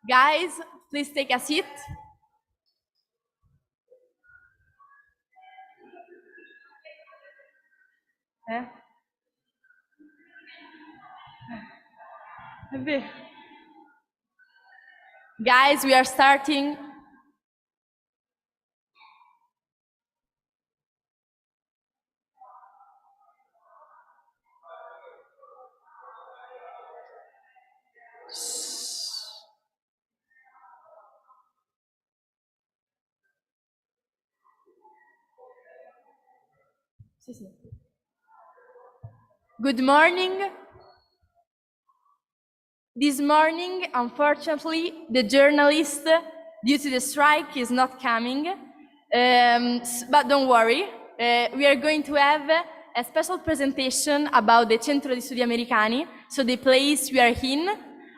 Guys, please take a seat. Eh? Guys, we are starting. Good morning. This morning, unfortunately, the journalist, due to the strike, is not coming. But don't worry, we are going to have a special presentation about the Centro di Studi Americani, so the place we are in,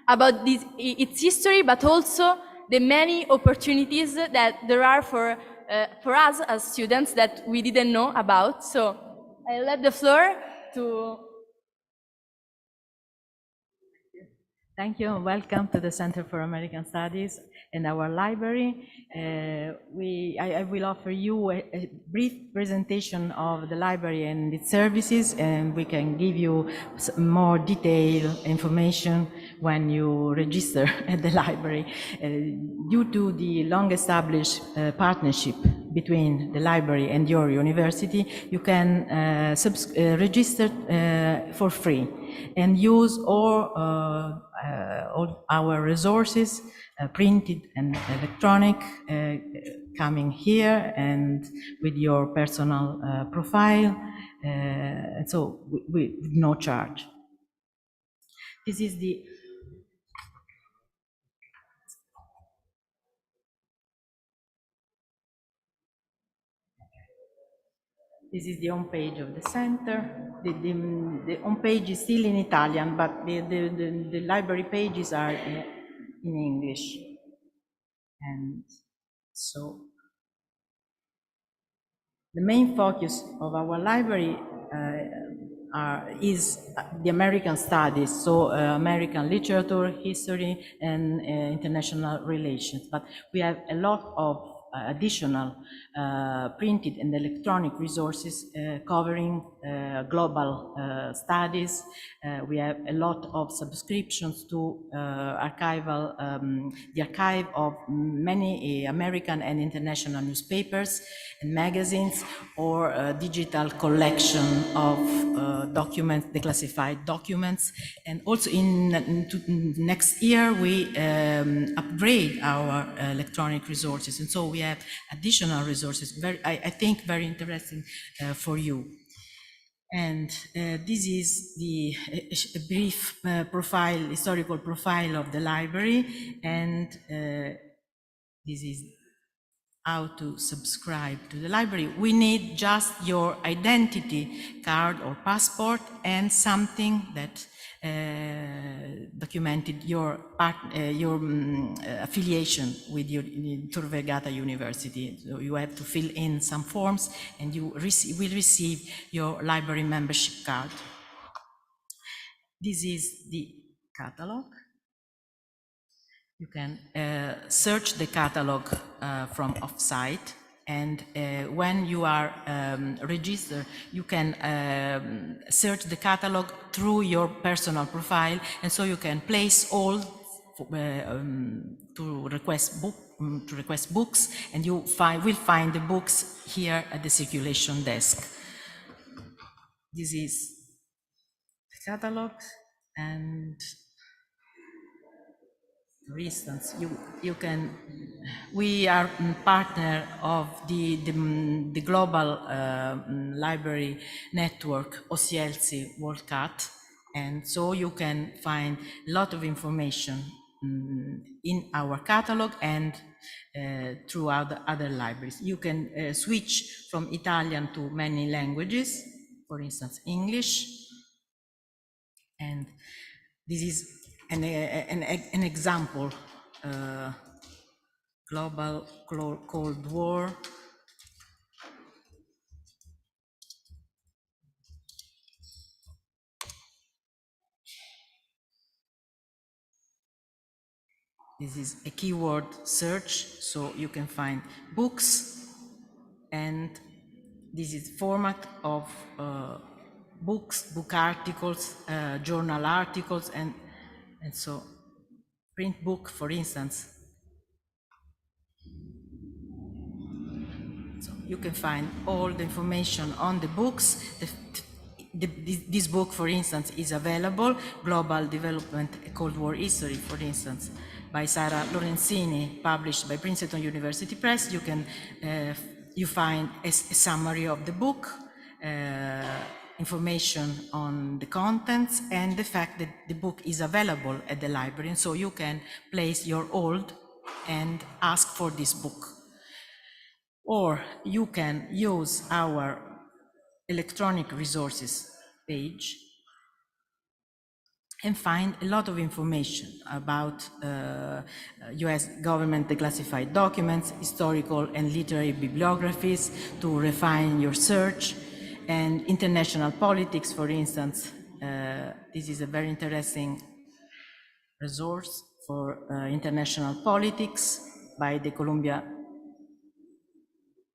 about its history, but also the many opportunities that there are for us as students that we didn't know about. So I let the floor to... Thank you and welcome to the Center for American Studies and our library. I will offer you a brief presentation of the library and its services, and we can give you more detailed information when you register at the library. Due to the long-established partnership between the library and your university, you can register for free and use all our resources, printed and electronic, coming here and with your personal profile, so with no charge. This is the home page of the center. The home page is still in Italian, but the library pages are in English. And so the main focus of our library is the American studies, so American literature, history, and international relations. But we have a lot of additional printed and electronic resources covering global studies. We have a lot of subscriptions to the archive of many American and international newspapers and magazines, or a digital collection of documents, declassified documents. And also next year we upgrade our electronic resources, and so we have additional resources, I think very interesting for you. And this is a brief historical profile of the library, and this is how to subscribe to the library. We need just your identity card or passport and something that documented your affiliation with your Tor Vergata University. So you have to fill in some forms, and you will receive your library membership card. This is the catalog. You can search the catalog from off-site, and when you are registered, you can search the catalog through your personal profile, and so you can place all to request books, and you will find the books here at the circulation desk. This is the catalog, and for instance, we are partner of the global library network OCLC WorldCat, and so you can find a lot of information in our catalog and throughout the other libraries. You can switch from Italian to many languages, for instance, English, and this is an example, global Cold War. This is a keyword search, so you can find books, and this is format of books, book articles, journal articles, and so print book, for instance. So you can find all the information on the books. This book, for instance, is available, Global Development, a Cold War History, for instance, by Sara Lorenzini, published by Princeton University Press. You find a summary of the book, information on the contents, and the fact that the book is available at the library, and so you can place your hold and ask for this book. Or you can use our electronic resources page and find a lot of information about US government declassified documents, historical and literary bibliographies to refine your search, and international politics, for instance. This is a very interesting resource for international politics by the Columbia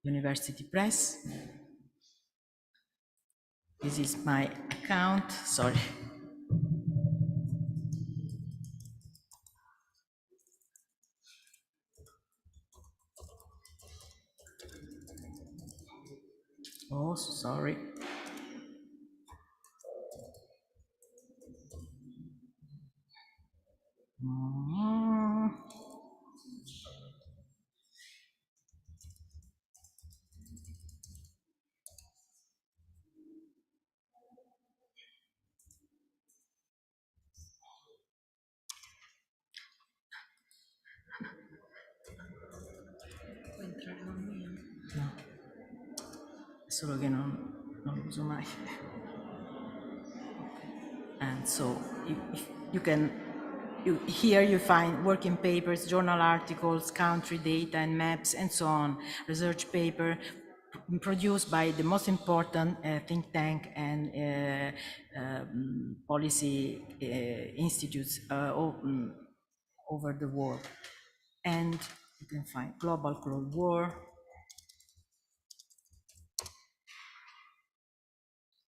University Press. This is my account, sorry. Oh, sorry. Mm. No, solo che non lo uso mai. And so you can, here you find working papers, journal articles, country data and maps, and so on, research paper produced by the most important think tank and policy institutes over the world. And you can find Global Cold War,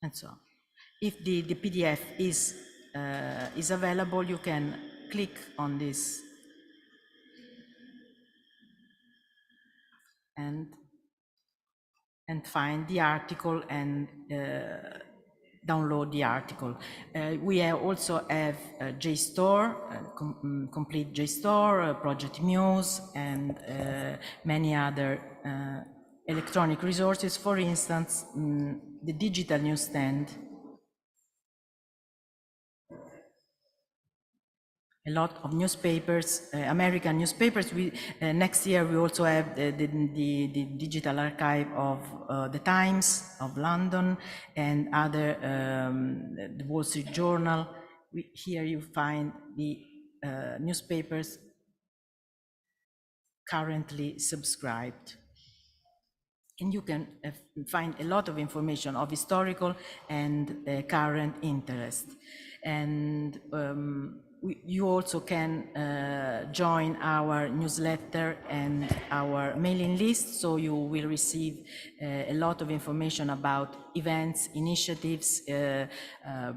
and so on. If the PDF is available, you can click on this and find the article and download the article. We also have a JSTOR, complete JSTOR, Project Muse, and many other electronic resources. For instance, the digital newsstand. A lot of newspapers, American newspapers. Next year we also have the digital archive of the Times of London and other, the Wall Street Journal. Here you find the newspapers currently subscribed. And you can find a lot of information of historical and current interest. And you also can join our newsletter and our mailing list, so you will receive a lot of information about events, initiatives,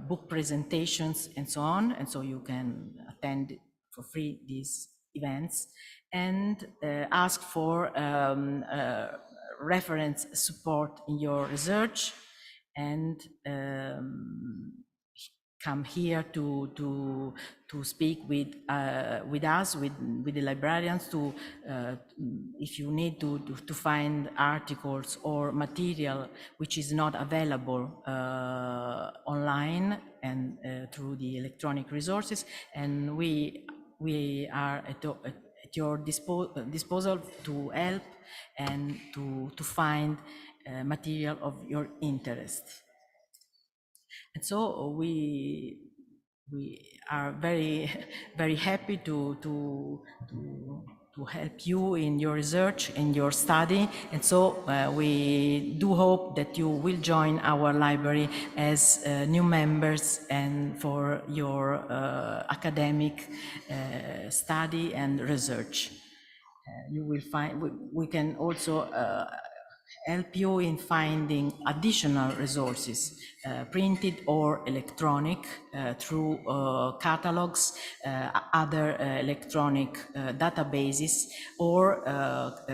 book presentations, and so on. And so you can attend for free these events and ask for reference support in your research, and come here to speak with us, with the librarians, to if you need to find articles or material which is not available online and through the electronic resources, and we are at your disposal to help and to find material of your interest. And so we are very very happy to help you in your research and your study. And so we do hope that you will join our library as new members and for your academic study and research. You will find, we can also help you in finding additional resources, printed or electronic, through catalogs, other electronic databases, or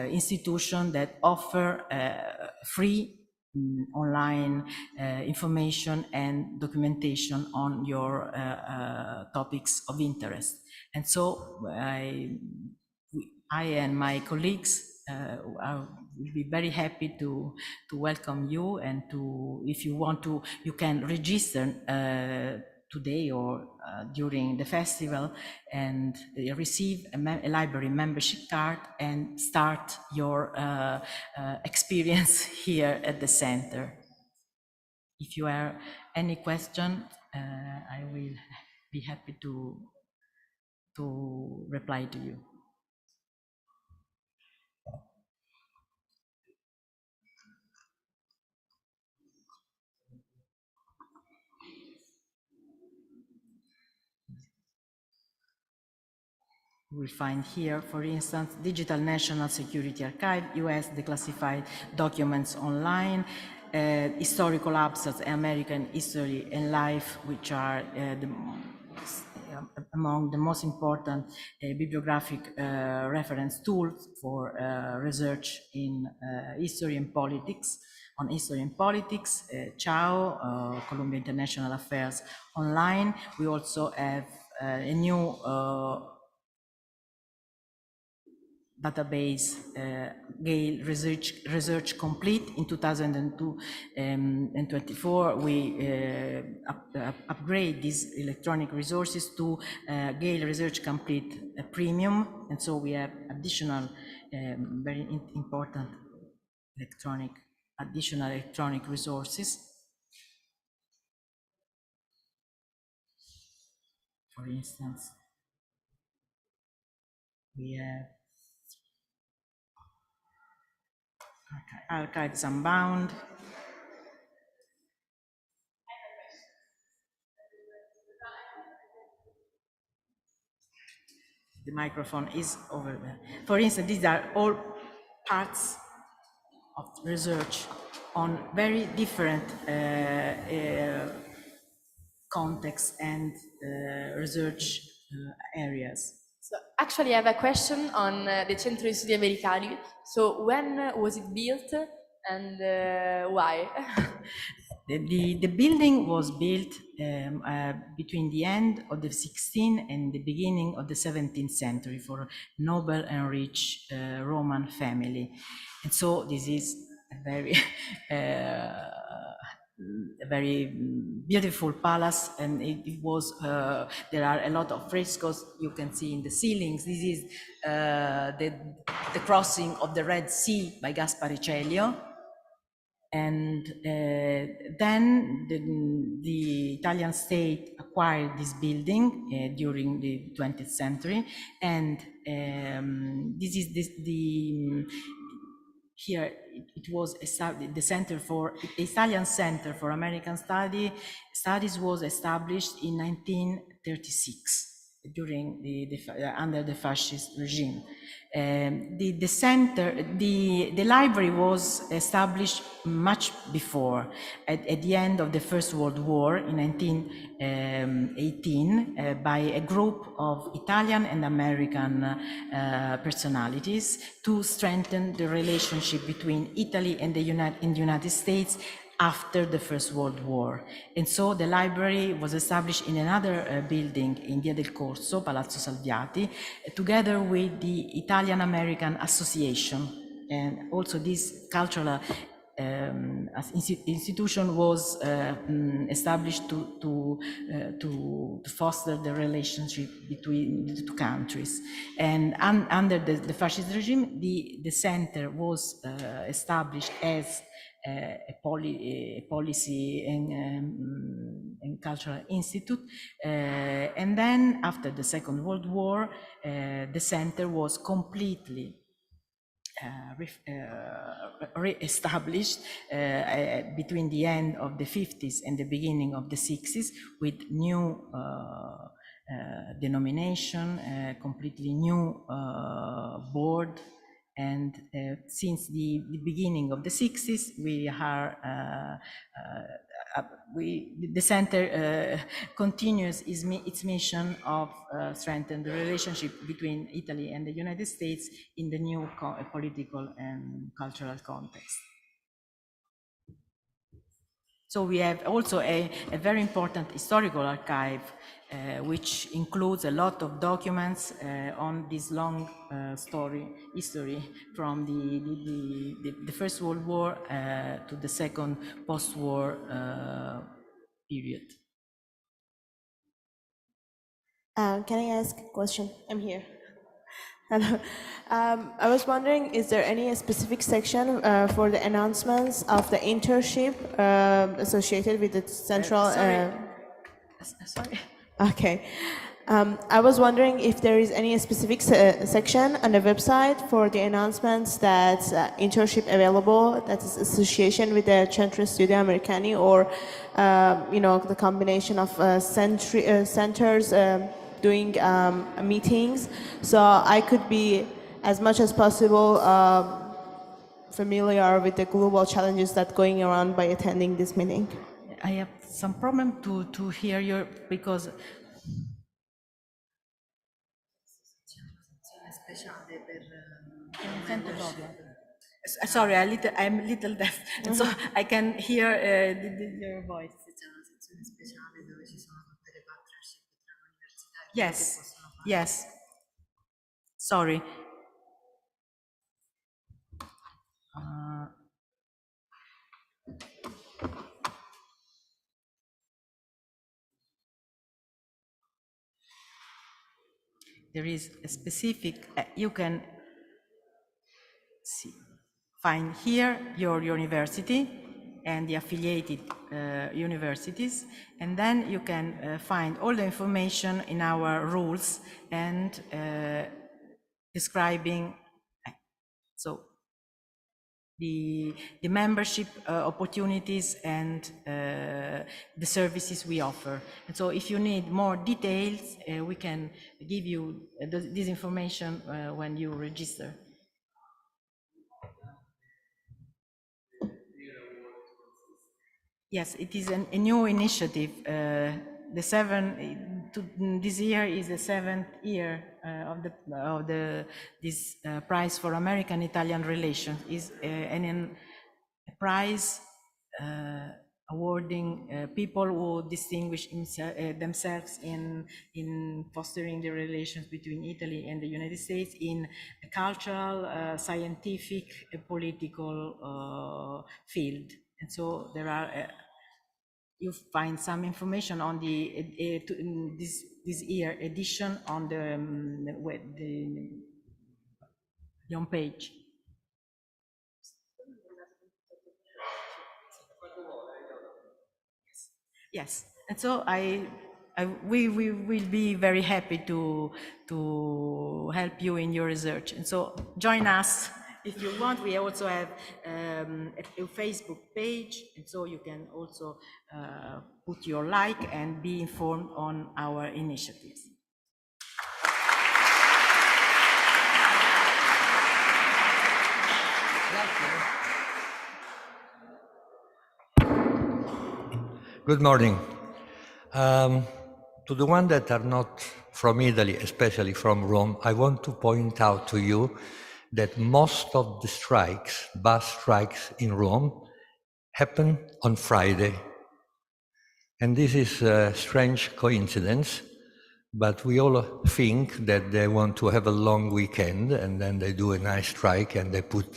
institutions that offer free online information and documentation on your topics of interest. And so I and my colleagues will be very happy to welcome you, and if you want to, you can register today or during the festival and receive a library membership card and start your experience here at the center. If you have any question, I will be happy to reply to you. We find here, for instance, Digital National Security Archive, US declassified documents online, historical abstracts, American history and life, which are among the most important bibliographic reference tools for research in history and politics. On history and politics, CHAO, Columbia International Affairs Online. We also have a new database, Gale Research Complete. In 2002 and 24, we upgrade these electronic resources to Gale Research Complete Premium, and so we have additional very important additional electronic resources. For instance, we have Archives Unbound. The microphone is over there. For instance, these are all parts of research on very different contexts and research areas. So actually, I have a question on the Centro di Studi Americani. So when was it built and why? The building was built between the end of the 16th and the beginning of the 17th century for noble and rich Roman family. And so this is a very beautiful palace, and it was there are a lot of frescoes you can see in the ceilings. This is the crossing of the Red Sea by Gaspare Celio. And then the Italian state acquired this building during the 20th century, and this is here it was the Center for the Italian Center for American Studies was established in 1936 during under the fascist regime. The library was established much before, at the end of the First World War in 1918, by a group of Italian and American personalities to strengthen the relationship between Italy and the United States after the First World War. And so the library was established in another building in Via del Corso, Palazzo Salviati, together with the Italian-American Association. And also this cultural institution was established to foster the relationship between the two countries. And under the fascist regime, the center was established as a policy and cultural institute. And then after the Second World War, the center was completely re-established between the end of the 50s and the beginning of the 60s with new denomination, completely new board. And since the beginning of the 60s, we are the center continues its mission of strengthen the relationship between Italy and the United States in the new political and cultural context. So we have also a very important historical archive, which includes a lot of documents on this long history from the First World War to the second post-war period. Can I ask a question? I'm here. Hello. I was wondering, is there any specific section for the announcements of the internship associated with the central? Sorry. Okay. I was wondering if there is any specific section on the website for the announcements that internship available, that is association with the Centro Studi Americani, or the combination of centers doing meetings, so I could be as much as possible familiar with the global challenges that going around by attending this meeting. I have some problem to hear you because sorry, I'm a little deaf, and so I can hear your voice. Yes, yes. Sorry. There is a specific, you can find here your university and the affiliated universities, and then you can find all the information in our rules and describing the membership opportunities and the services we offer. And so if you need more details, we can give you this information when you register. Yes, it is a new initiative. This year is the 7th year of this prize for American-Italian relations. Is a prize awarding people who distinguish themselves in fostering the relations between Italy and the United States in a cultural, scientific, political field. And so there are. You find some information on this year edition on the home page. Yes, and so we will be very happy to help you in your research. And so join us if you want. We also have a Facebook page, and so you can also put your like and be informed on our initiatives. Good morning. To the ones that are not from Italy, especially from Rome, I want to point out to you that most of the strikes, bus strikes in Rome, happen on Friday. And this is a strange coincidence, but we all think that they want to have a long weekend, and then they do a nice strike and they put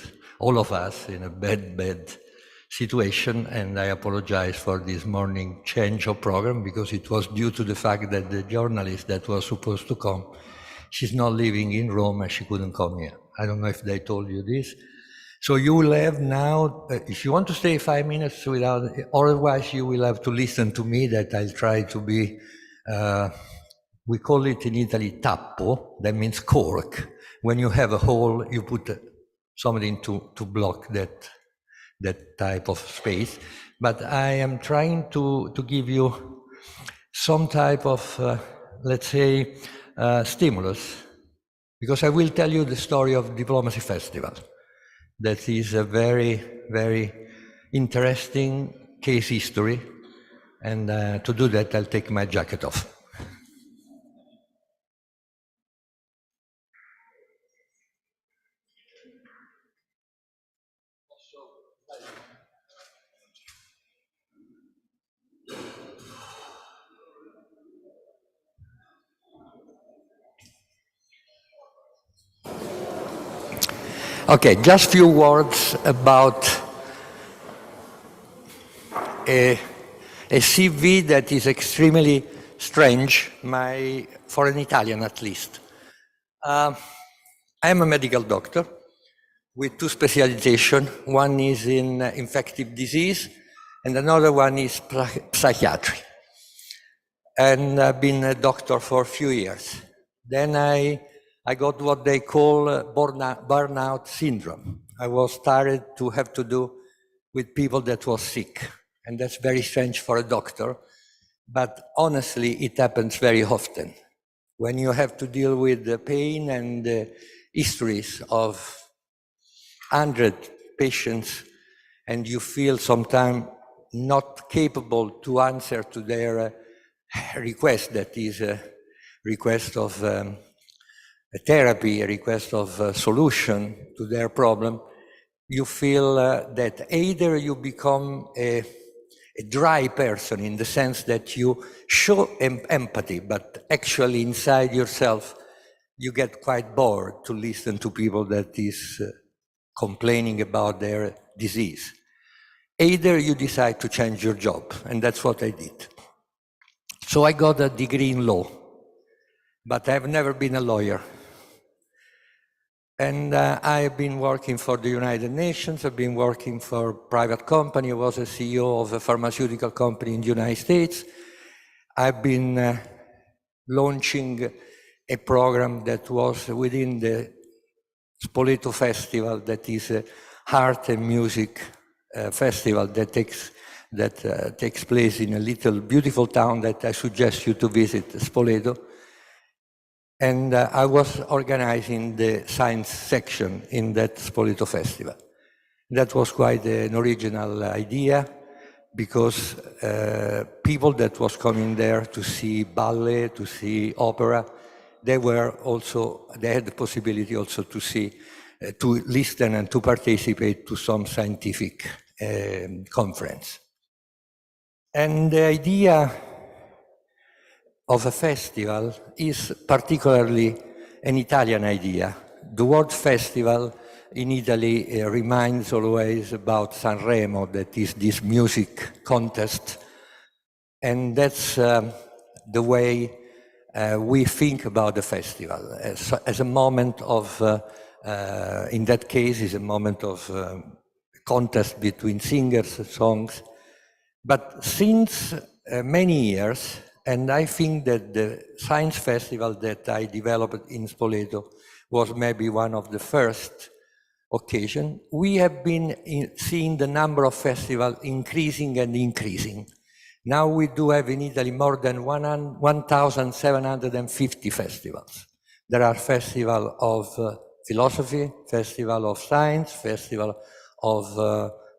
all of us in a bad situation. And I apologize for this morning change of program, because it was due to the fact that the journalist that was supposed to come, she's not living in Rome and she couldn't come here. I don't know if they told you this. So you will have now, if you want to stay 5 minutes without, otherwise you will have to listen to me that I'll try to be, we call it in Italy tappo, that means cork. When you have a hole, you put something to block that type of space. But I am trying to give you some type of, let's say, stimulus, because I will tell you the story of Diplomacy Festival. That is a very, very interesting case history. And to do that, I'll take my jacket off. Okay, just few words about a CV that is extremely strange, for an Italian at least. I am a medical doctor with two specializations. One is in infective disease and another one is psychiatry. And I've been a doctor for a few years. Then I got what they call burnout syndrome. I was started to have to do with people that was sick. And that's very strange for a doctor. But honestly, it happens very often. When you have to deal with the pain and the histories of 100 patients and you feel sometimes not capable to answer to their request, that is a request of a therapy, a request of a solution to their problem, you feel that either you become a dry person in the sense that you show empathy, but actually inside yourself, you get quite bored to listen to people that is complaining about their disease. Either you decide to change your job, and that's what I did. So I got a degree in law, but I've never been a lawyer. And I've been working for the United Nations, I've been working for a private company, I was a CEO of a pharmaceutical company in the United States. I've been launching a program that was within the Spoleto Festival, that is a art and music festival that takes place in a little beautiful town that I suggest you to visit, Spoleto. And I was organizing the science section in that Spoleto Festival. That was quite an original idea because people that was coming there to see ballet, to see opera, they had the possibility also to see, to listen and to participate to some scientific conference. And the idea of a festival is particularly an Italian idea. The word festival in Italy reminds always about Sanremo, that is this music contest. And that's the way we think about the festival, as a moment of, in that case, is a moment of contest between singers and songs. But since many years, and I think that the science festival that I developed in Spoleto was maybe one of the first occasion, we have been seeing the number of festivals increasing and increasing. Now we do have in Italy more than 1,750 festivals. There are festivals of philosophy, festival of science, festival of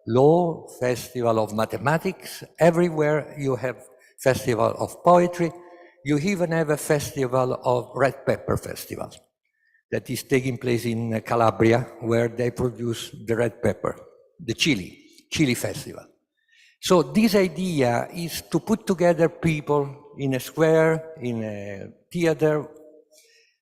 law, festival of mathematics. Everywhere you have festival of poetry. You even have a festival of red pepper festival that is taking place in Calabria, where they produce the red pepper, the chili festival. So this idea is to put together people in a square, in a theater,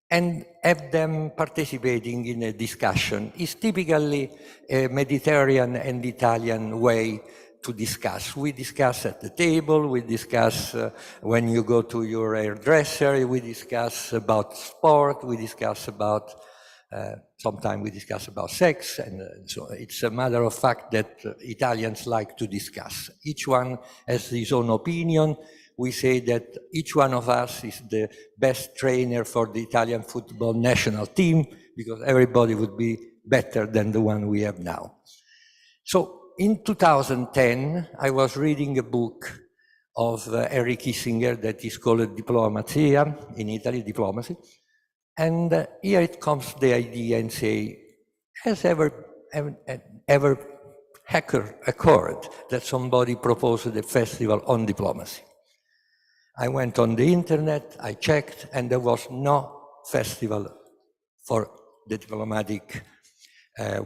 and have them participating in a discussion. It's typically a Mediterranean and Italian way to discuss. We discuss at the table, we discuss when you go to your hairdresser, we discuss about sport, we discuss about Sometimes we discuss about sex, and so it's a matter of fact that Italians like to discuss. Each one has his own opinion. We say that each one of us is the best trainer for the Italian football national team, because everybody would be better than the one we have now. So in 2010, I was reading a book of Henry Kissinger that is called Diplomazia, in Italy, Diplomacy. And here it comes the idea and say, has ever occurred that somebody proposed a festival on diplomacy? I went on the internet, I checked, and there was no festival for the diplomatic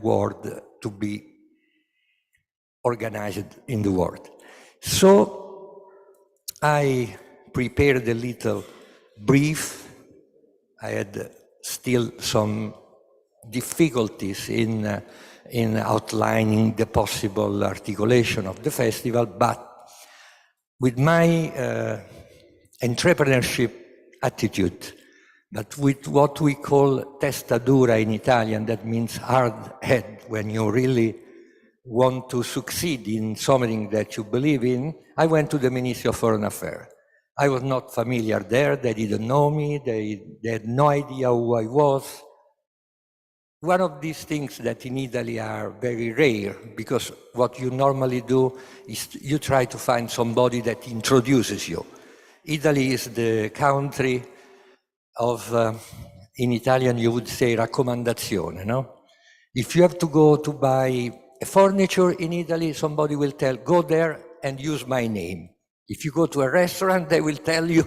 world to be organized in the world. So I prepared a little brief. I had still some difficulties in outlining the possible articulation of the festival, but with my entrepreneurship attitude, but with what we call testa dura in Italian, that means hard head, when you really want to succeed in something that you believe in, I went to the Ministry of Foreign Affairs. I was not familiar there, they didn't know me, they had no idea who I was. One of these things that in Italy are very rare, because what you normally do is you try to find somebody that introduces you. Italy is the country of, in Italian you would say raccomandazione, no? If you have to go to buy a furniture in Italy, somebody will tell, go there and use my name. If you go to a restaurant, they will tell you,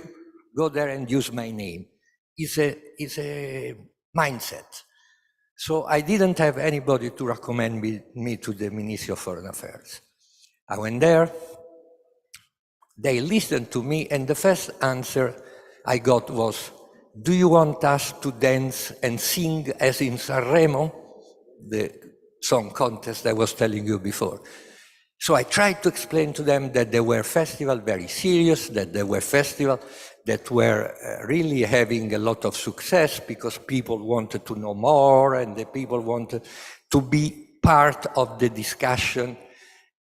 go there and use my name. It's a mindset. So I didn't have anybody to recommend me to the Ministry of Foreign Affairs. I went there, they listened to me, and the first answer I got was, do you want us to dance and sing as in Sanremo, the song contest I was telling you before? So I tried to explain to them that there were festivals very serious, that there were festivals that were really having a lot of success because people wanted to know more and the people wanted to be part of the discussion.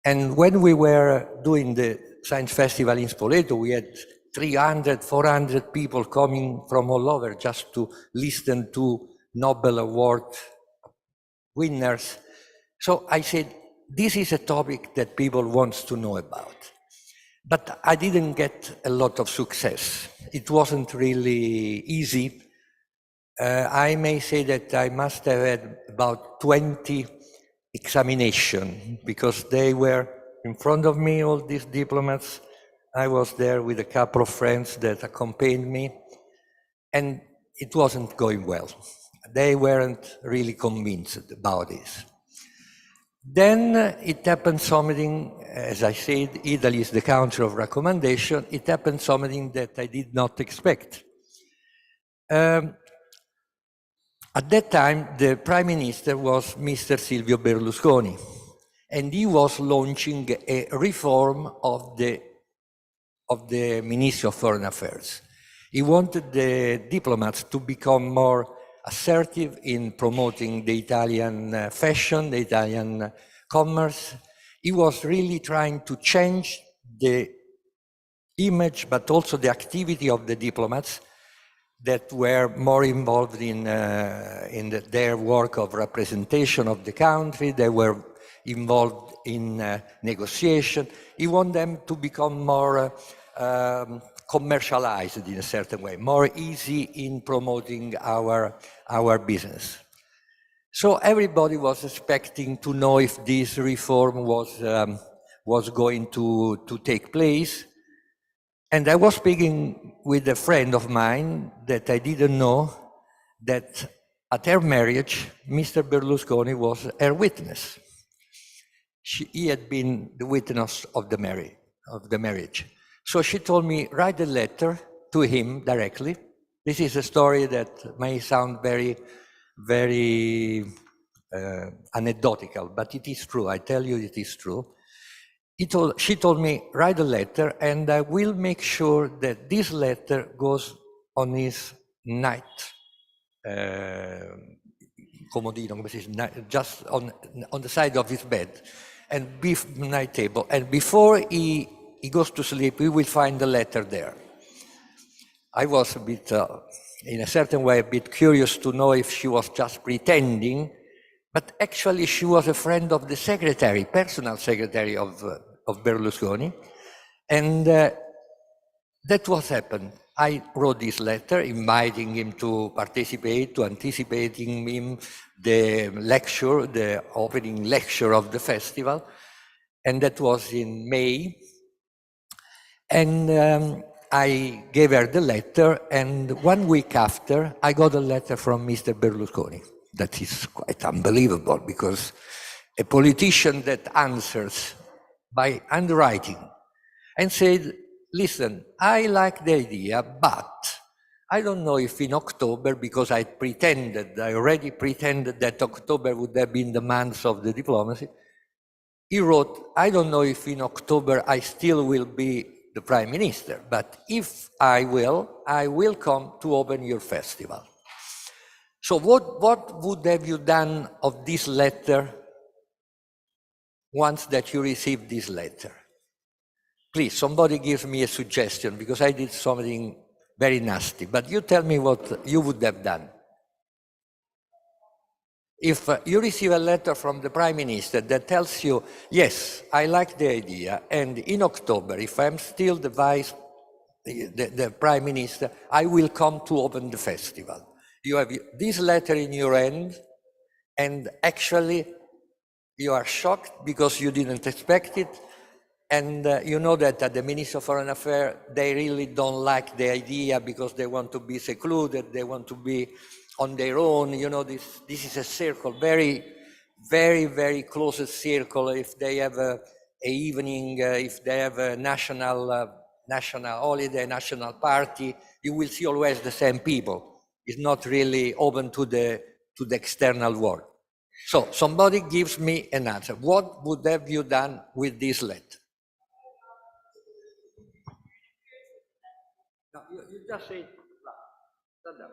And when we were doing the Science Festival in Spoleto, we had 300, 400 people coming from all over just to listen to Nobel Award winners. So I said, this is a topic that people want to know about. But I didn't get a lot of success. It wasn't really easy. I may say that I must have had about 20 examinations because they were in front of me, all these diplomats. I was there with a couple of friends that accompanied me, and it wasn't going well. They weren't really convinced about this. Then it happened something, as I said, Italy is the country of recommendation. It happened something that I did not expect. At that time, the Prime Minister was Mr. Silvio Berlusconi, and he was launching a reform of the Ministry of Foreign Affairs. He wanted the diplomats to become more assertive in promoting the Italian fashion, the Italian commerce. He was really trying to change the image, but also the activity of the diplomats that were more involved in their work of representation of the country. They were involved in negotiation. He wanted them to become more commercialized in a certain way, more easy in promoting our business. So everybody was expecting to know if this reform was going to take place. And I was speaking with a friend of mine that I didn't know that at her marriage, Mr. Berlusconi was her witness. He had been the witness of the marriage. So she told me, write a letter to him directly. This is a story that may sound very, very anecdotal, but it is true. I tell you it is true. She told me, write a letter, and I will make sure that this letter goes on his night comodino, come si dice, just on the side of his bed, and night table. And before he goes to sleep, he will find the letter there. I was a bit, in a certain way, a bit curious to know if she was just pretending, but actually she was a friend of the secretary, personal secretary of Berlusconi, and that what happened. I wrote this letter inviting him to participate, to anticipating him the lecture, the opening lecture of the festival, and that was in May. And I gave her the letter, and 1 week after, I got a letter from Mr. Berlusconi. That is quite unbelievable, because a politician that answers by handwriting and said, listen, I like the idea, but I don't know if in October, because I already pretended that October would have been the month of the diplomacy. He wrote, I don't know if in October I still will be the prime minister, but if I will come to open your festival. So what would have you done of this letter once that you received this letter? Please, somebody gives me a suggestion, because I did something very nasty, but you tell me what you would have done. If you receive a letter from the Prime Minister that tells you, yes, I like the idea, and in October, if I'm still the Prime Minister, I will come to open the festival. You have this letter in your hand, and actually you are shocked because you didn't expect it, and you know that at the Ministry of Foreign Affairs, they really don't like the idea because they want to be secluded, they want to be on their own. You know, this is a circle, very, very, very close circle. If they have a evening, if they have a national holiday, national party, you will see always the same people. It's not really open to the external world. So somebody gives me an answer. What would have you done with this letter? No, you just say, stand up.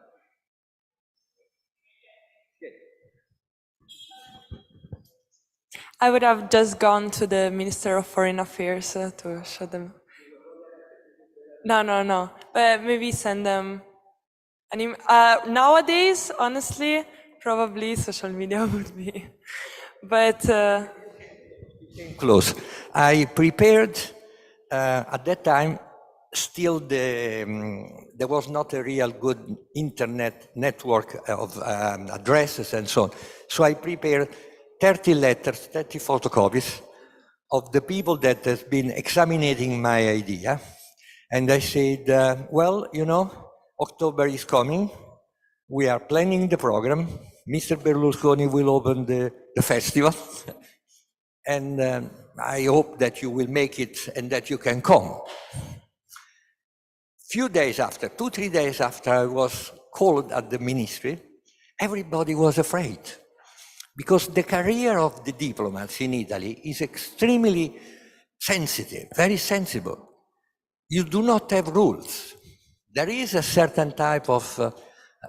I would have just gone to the Minister of Foreign Affairs to show them. No. But maybe send them nowadays, honestly, probably social media would be. But close. I prepared at that time. Still, there was not a real good internet network of addresses and so on. So I prepared 30 letters, 30 photocopies of the people that has been examining my idea. And I said, well, you know, October is coming. We are planning the program. Mr. Berlusconi will open the festival. And I hope that you will make it and that you can come. Few days after, 2-3 days after I was called at the ministry, everybody was afraid, because the career of the diplomats in Italy is extremely sensitive, very sensible. You do not have rules. There is a certain type of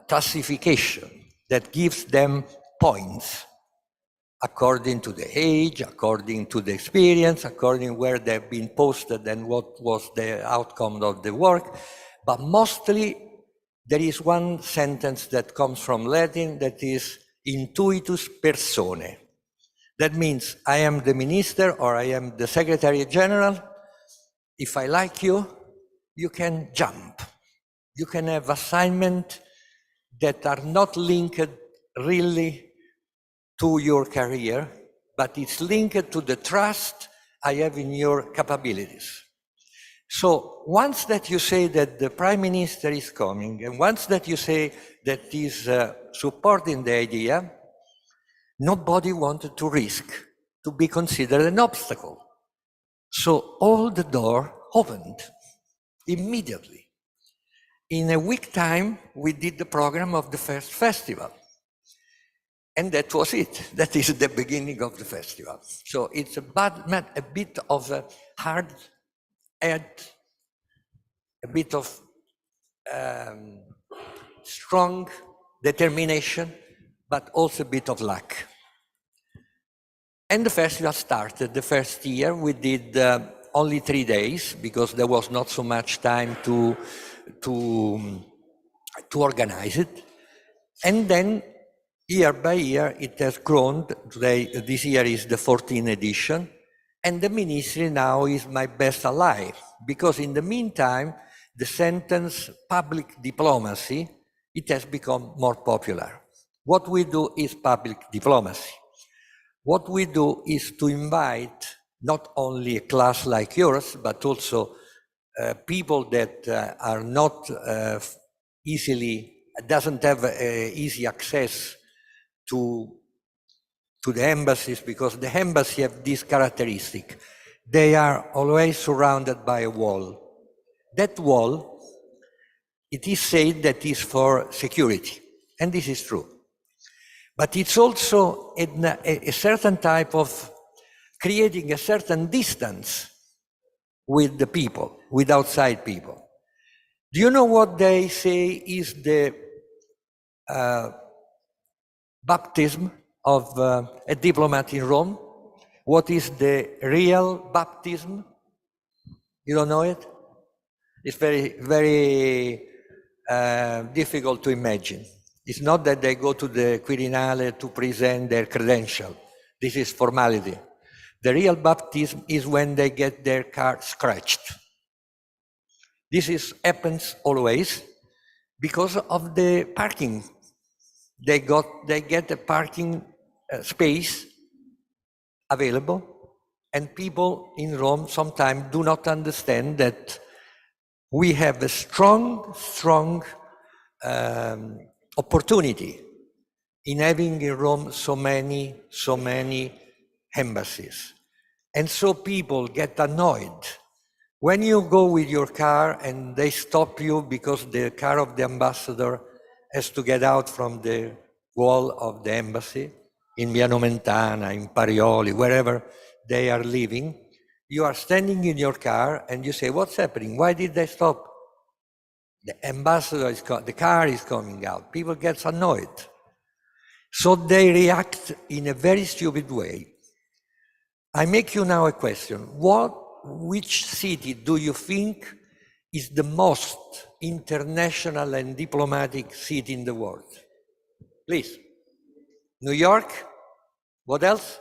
classification that gives them points according to the age, according to the experience, according where they've been posted and what was the outcome of the work. But mostly there is one sentence that comes from Latin that is intuitus personae. That means I am the minister or I am the Secretary General. If I like you, you can jump. You can have assignments that are not linked really to your career, but it's linked to the trust I have in your capabilities. So once that you say that the Prime Minister is coming, and once that you say that he's supporting the idea, nobody wanted to risk to be considered an obstacle. So all the door opened immediately. In a week time, we did the program of the first festival. And that was it. That is the beginning of the festival. So it's a bit of a hard edge, a bit of strong determination, but also a bit of luck. And the festival started. The first year we did only 3 days because there was not so much time to organize it. And then year by year it has grown. This year is the 14th edition. And the ministry now is my best ally because in the meantime, the sentence public diplomacy, it has become more popular. What we do is public diplomacy. What we do is to invite not only a class like yours, but also people that are not doesn't have easy access to the embassies, because the embassy have this characteristic. They are always surrounded by a wall. That wall, it is said that is for security, and this is true. But it's also a certain type of creating a certain distance with the people, with outside people. Do you know what they say is the baptism of a diplomat in Rome? What is the real baptism? You don't know it? It's very, very difficult to imagine. It's not that they go to the Quirinale to present their credential. This is formality. The real baptism is when they get their car scratched. This happens always because of the parking. They get a parking space available, and people in Rome sometimes do not understand that we have a strong opportunity in having in Rome so many embassies. And so people get annoyed when you go with your car and they stop you because the car of the ambassador has to get out from the wall of the embassy in Via Nomentana, in Parioli, wherever they are living. You are standing in your car and you say, what's happening? Why did they stop? The ambassador the car is coming out. People get annoyed. So they react in a very stupid way. I make you now a question. Which city do you think is the most international and diplomatic city in the world? Please. New York? What else?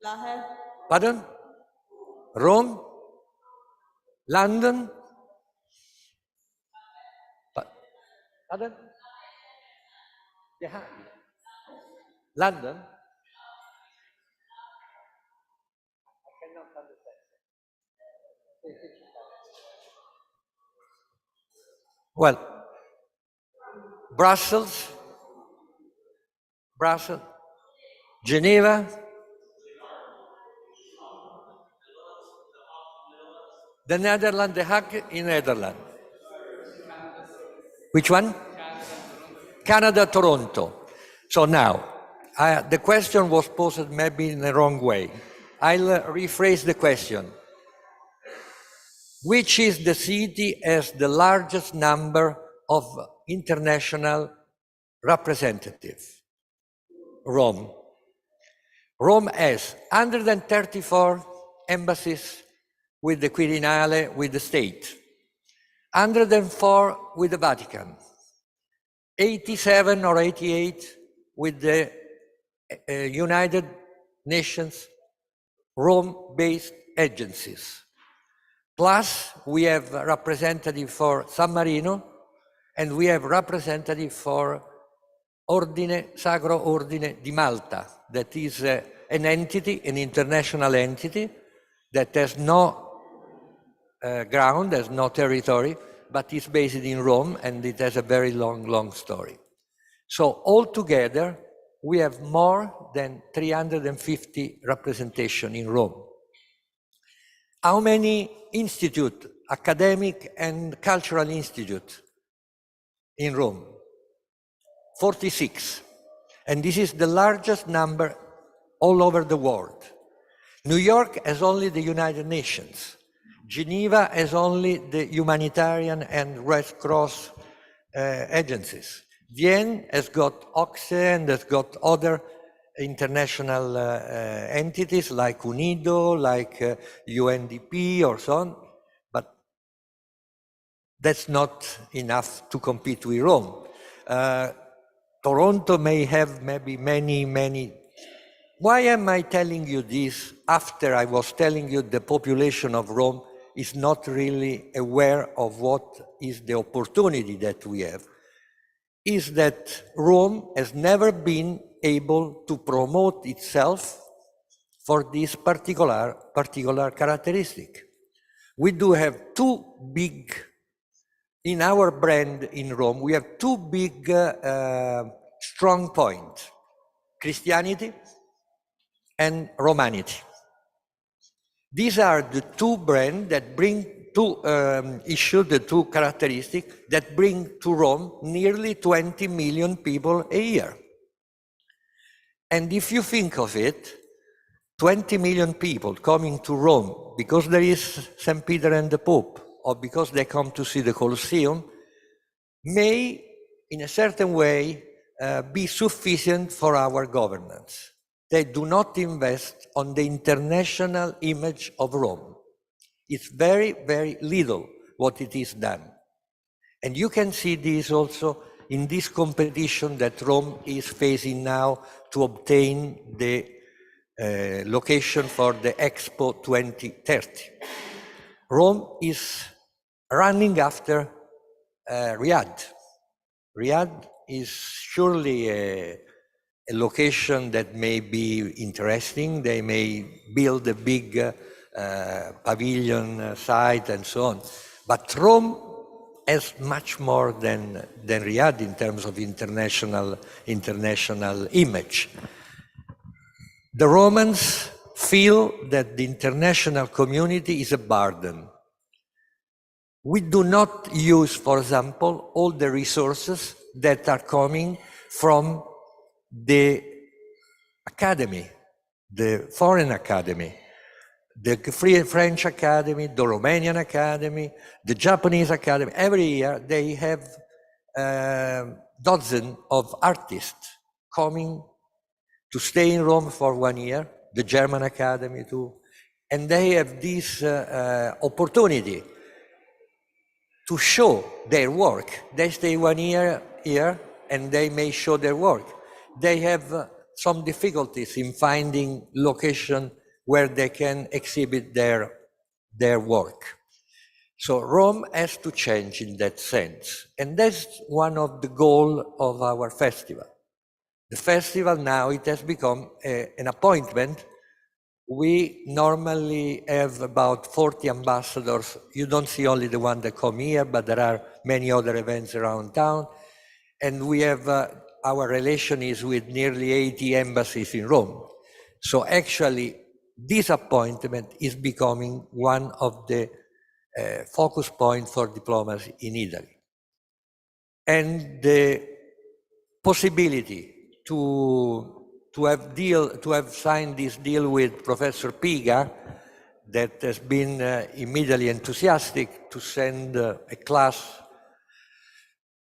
Lahore. Pardon? Rome? London? Pardon? Yeah. London? Well, Brussels, Geneva, the Netherlands, The Hague in Netherlands. Which one? Canada, Toronto. So now, the question was posed maybe in the wrong way. I'll rephrase the question. Which is the city has the largest number of international representatives? Rome. Rome has 134 embassies with the Quirinale, with the state, 104 with the Vatican, 87 or 88 with the United Nations Rome-based agencies. Plus, we have a representative for San Marino, and we have representative for Sacro Ordine di Malta, that is an entity, an international entity, that has no ground, has no territory, but is based in Rome, and it has a very long story. So altogether, we have more than 350 representation in Rome. How many institute, academic and cultural institute in Rome? 46. And this is the largest number all over the world. New York has only the United Nations. Geneva has only the humanitarian and Red Cross agencies. Vienna has got OXE and has got other international entities like UNIDO, like UNDP or so on, but that's not enough to compete with Rome. Toronto may have maybe many. Why am I telling you this after I was telling you the population of Rome is not really aware of what is the opportunity that we have? Is that Rome has never been able to promote itself for this particular characteristic. We do have two big, in our brand in Rome, we have two big strong points, Christianity and Romanity. These are the two brands that bring the two characteristics that bring to Rome nearly 20 million people a year. And if you think of it, 20 million people coming to Rome because there is St. Peter and the Pope, or because they come to see the Colosseum, may, in a certain way, be sufficient for our governance. They do not invest on the international image of Rome. It's very little what it is done. And you can see this also in this competition that Rome is facing now to obtain the location for the Expo 2030. Rome is running after Riyadh. Riyadh is surely a location that may be interesting. They may build a big pavilion site and so on. But Rome has much more than Riyadh in terms of international image. The Romans feel that the international community is a burden. We do not use, for example, all the resources that are coming from the academy, the foreign academy, the French academy, the Romanian academy, the Japanese academy. Every year they have dozens of artists coming to stay in Rome for 1 year, the German academy too, and they have this opportunity to show their work. They stay 1 year here and they may show their work. They have some difficulties in finding location where they can exhibit their work. So Rome has to change in that sense. And that's one of the goals of our festival. The festival now, it has become an appointment. We normally have about 40 ambassadors. You don't see only the one that come here, but there are many other events around town. And we have, our relation is with nearly 80 embassies in Rome. So actually, this appointment is becoming one of the focus points for diplomacy in Italy. And the possibility to have signed this deal with Professor Piga, that has been immediately enthusiastic to send a class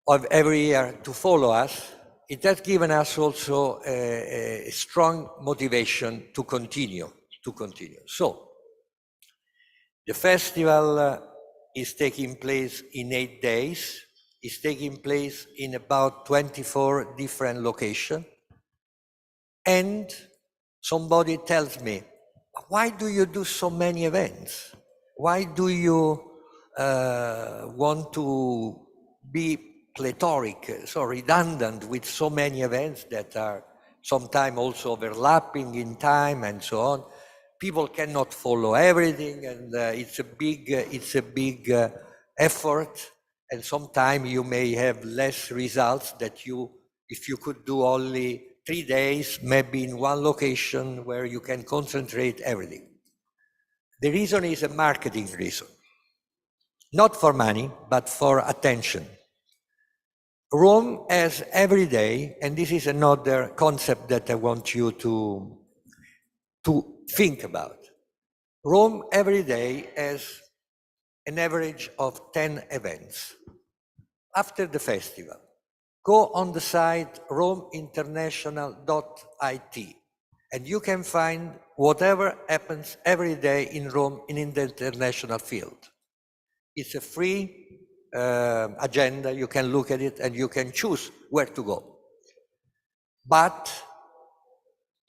of every year to follow us. It has given us also a strong motivation to continue. So, the festival is taking place in 8 days. It's taking place in about 24 different locations. And somebody tells me, why do you do so many events? Why do you want to be plethoric, so redundant with so many events that are sometimes also overlapping in time and so on? People cannot follow everything, and it's a big effort. And sometimes you may have less results that if you could do only 3 days, maybe in one location where you can concentrate everything. The reason is a marketing reason. Not for money, but for attention. Rome has every day, and this is another concept that I want you to think about. Rome every day has an average of 10 events. After the festival, go on the site romeinternational.it and you can find whatever happens every day in Rome in the international field. It's a free agenda, you can look at it and you can choose where to go. But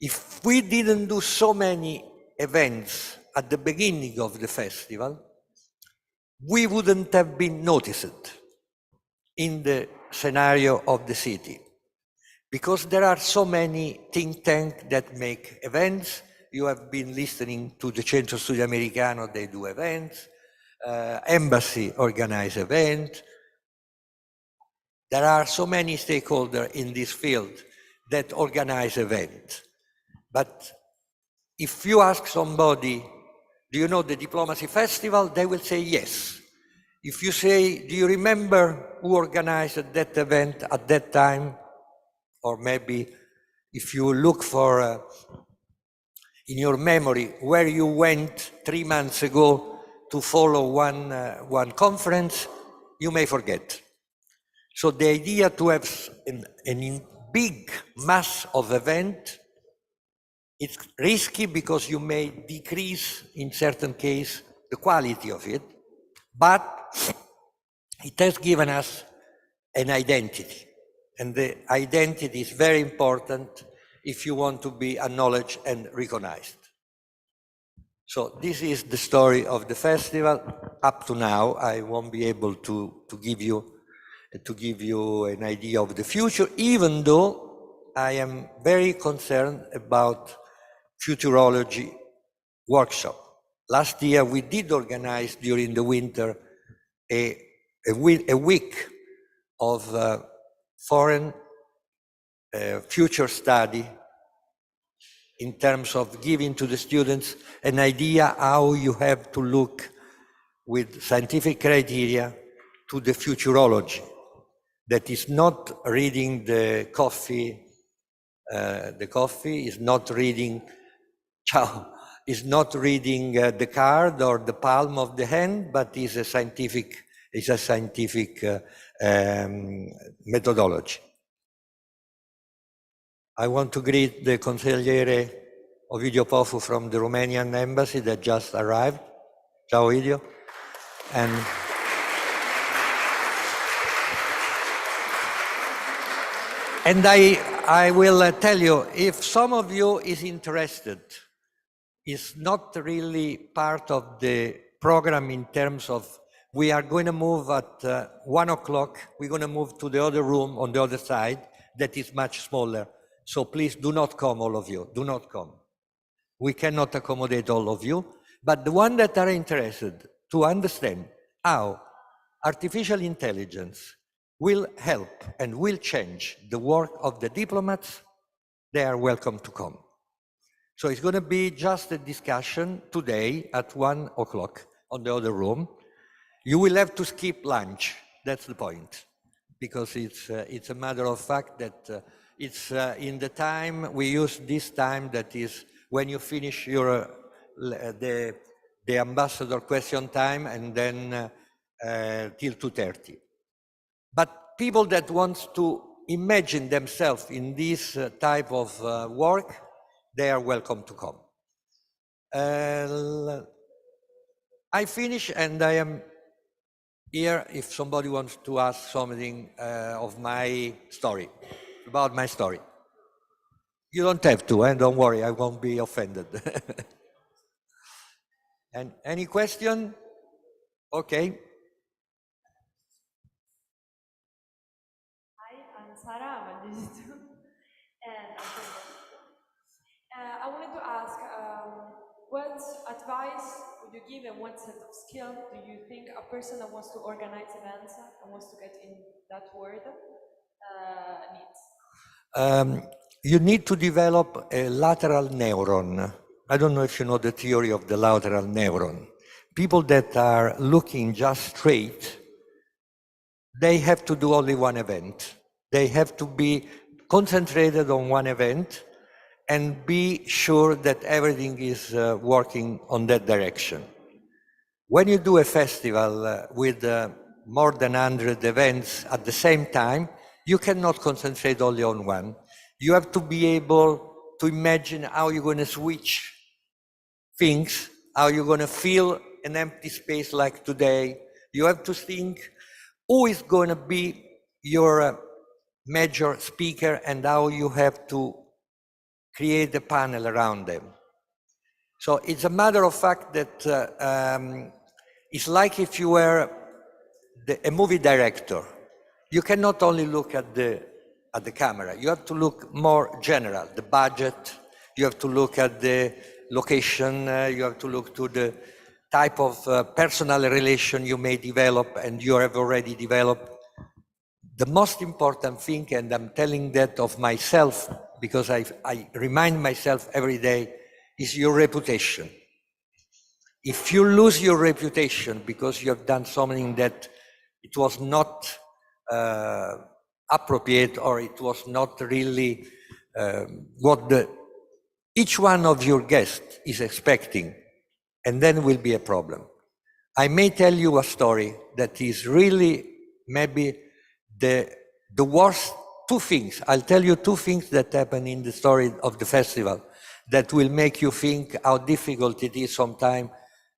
if we didn't do so many events at the beginning of the festival, we wouldn't have been noticed in the scenario of the city. Because there are so many think tanks that make events. You have been listening to the Centro Studio Americano, they do events. Embassy organize events. There are so many stakeholders in this field that organize events. But if you ask somebody, do you know the Diplomacy Festival? They will say yes. If you say, do you remember who organized that event at that time? Or maybe if you look for, in your memory, where you went 3 months ago to follow one conference, you may forget. So the idea to have a big mass of event, it's risky because you may decrease, in certain case, the quality of it, but it has given us an identity. And the identity is very important if you want to be acknowledged and recognized. So this is the story of the festival. Up to now, I won't be able to give you an idea of the future, even though I am very concerned about futurology workshop. Last year, we did organize during the winter a week of foreign future study in terms of giving to the students an idea how you have to look with scientific criteria to the futurology. That is not reading the coffee is not reading, is not reading the card or the palm of the hand, but is a scientific methodology. I want to greet the Consigliere Ovidio Pofu from the Romanian embassy that just arrived. Ciao, Ovidio. And I will tell you, if some of you is interested, it's not really part of the program in terms of, we are going to move at 1 o'clock, we're going to move to the other room on the other side that is much smaller. So please do not come, all of you, do not come. We cannot accommodate all of you, but the ones that are interested to understand how artificial intelligence will help and will change the work of the diplomats, they are welcome to come. So it's going to be just a discussion today at 1 o'clock on the other room. You will have to skip lunch, that's the point, because it's a matter of fact that it's in the time, we use this time that is when you finish your the ambassador question time and then till 2:30. But people that want to imagine themselves in this type of work, they are welcome to come. I finish and I am here if somebody wants to ask something of my story, about my story. You don't have to, and don't worry, I won't be offended. And any question? Okay. Hi, I'm Sara, I'm a digital. And I wanted to ask, what advice would you give and what set of skill do you think a person that wants to organize events and wants to get in that world needs? You need to develop a lateral neuron. I don't know if you know the theory of the lateral neuron. People that are looking just straight, they have to do only one event. They have to be concentrated on one event and be sure that everything is working on that direction. When you do a festival with more than 100 events at the same time, you cannot concentrate only on one. You have to be able to imagine how you're going to switch things, how you're going to fill an empty space like today. You have to think who is going to be your major speaker and how you have to create a panel around them. So it's a matter of fact that it's like if you were a movie director. You cannot only look at the camera. You have to look more general, the budget. You have to look at the location. You have to look to the type of personal relation you may develop and you have already developed. The most important thing, and I'm telling that of myself because I remind myself every day, is your reputation. If you lose your reputation because you have done something that it was not appropriate or it was not really what each one of your guests is expecting, and then will be a problem. I may tell you a story that is really maybe the worst two things. I'll tell you two things that happen in the story of the festival that will make you think how difficult it is sometimes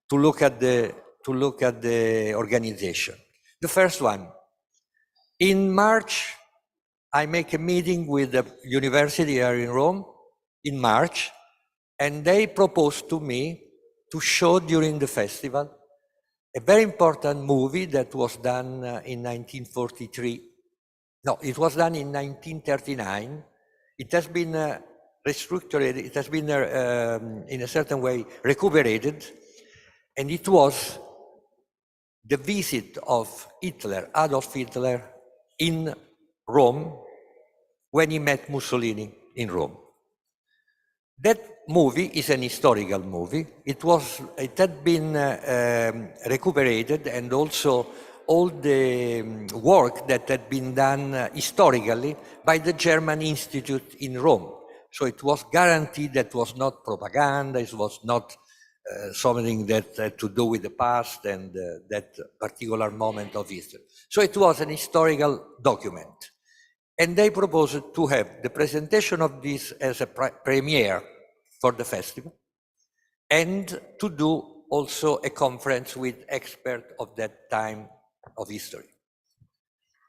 to look at the organization. The first one, in March, I make a meeting with the university here in Rome in March, and they proposed to me to show during the festival a very important movie that was done in 1943. No, it was done in 1939. It has been restructured, it has been in a certain way recuperated, and it was the visit of Hitler, Adolf Hitler, in Rome when he met Mussolini in Rome. That movie is an historical movie. It had been recuperated, and also all the work that had been done historically by the German Institute in Rome. So it was guaranteed that was not propaganda, it was not something that had to do with the past and that particular moment of history. So it was an historical document. And they proposed to have the presentation of this as a premiere for the festival and to do also a conference with experts of that time of history.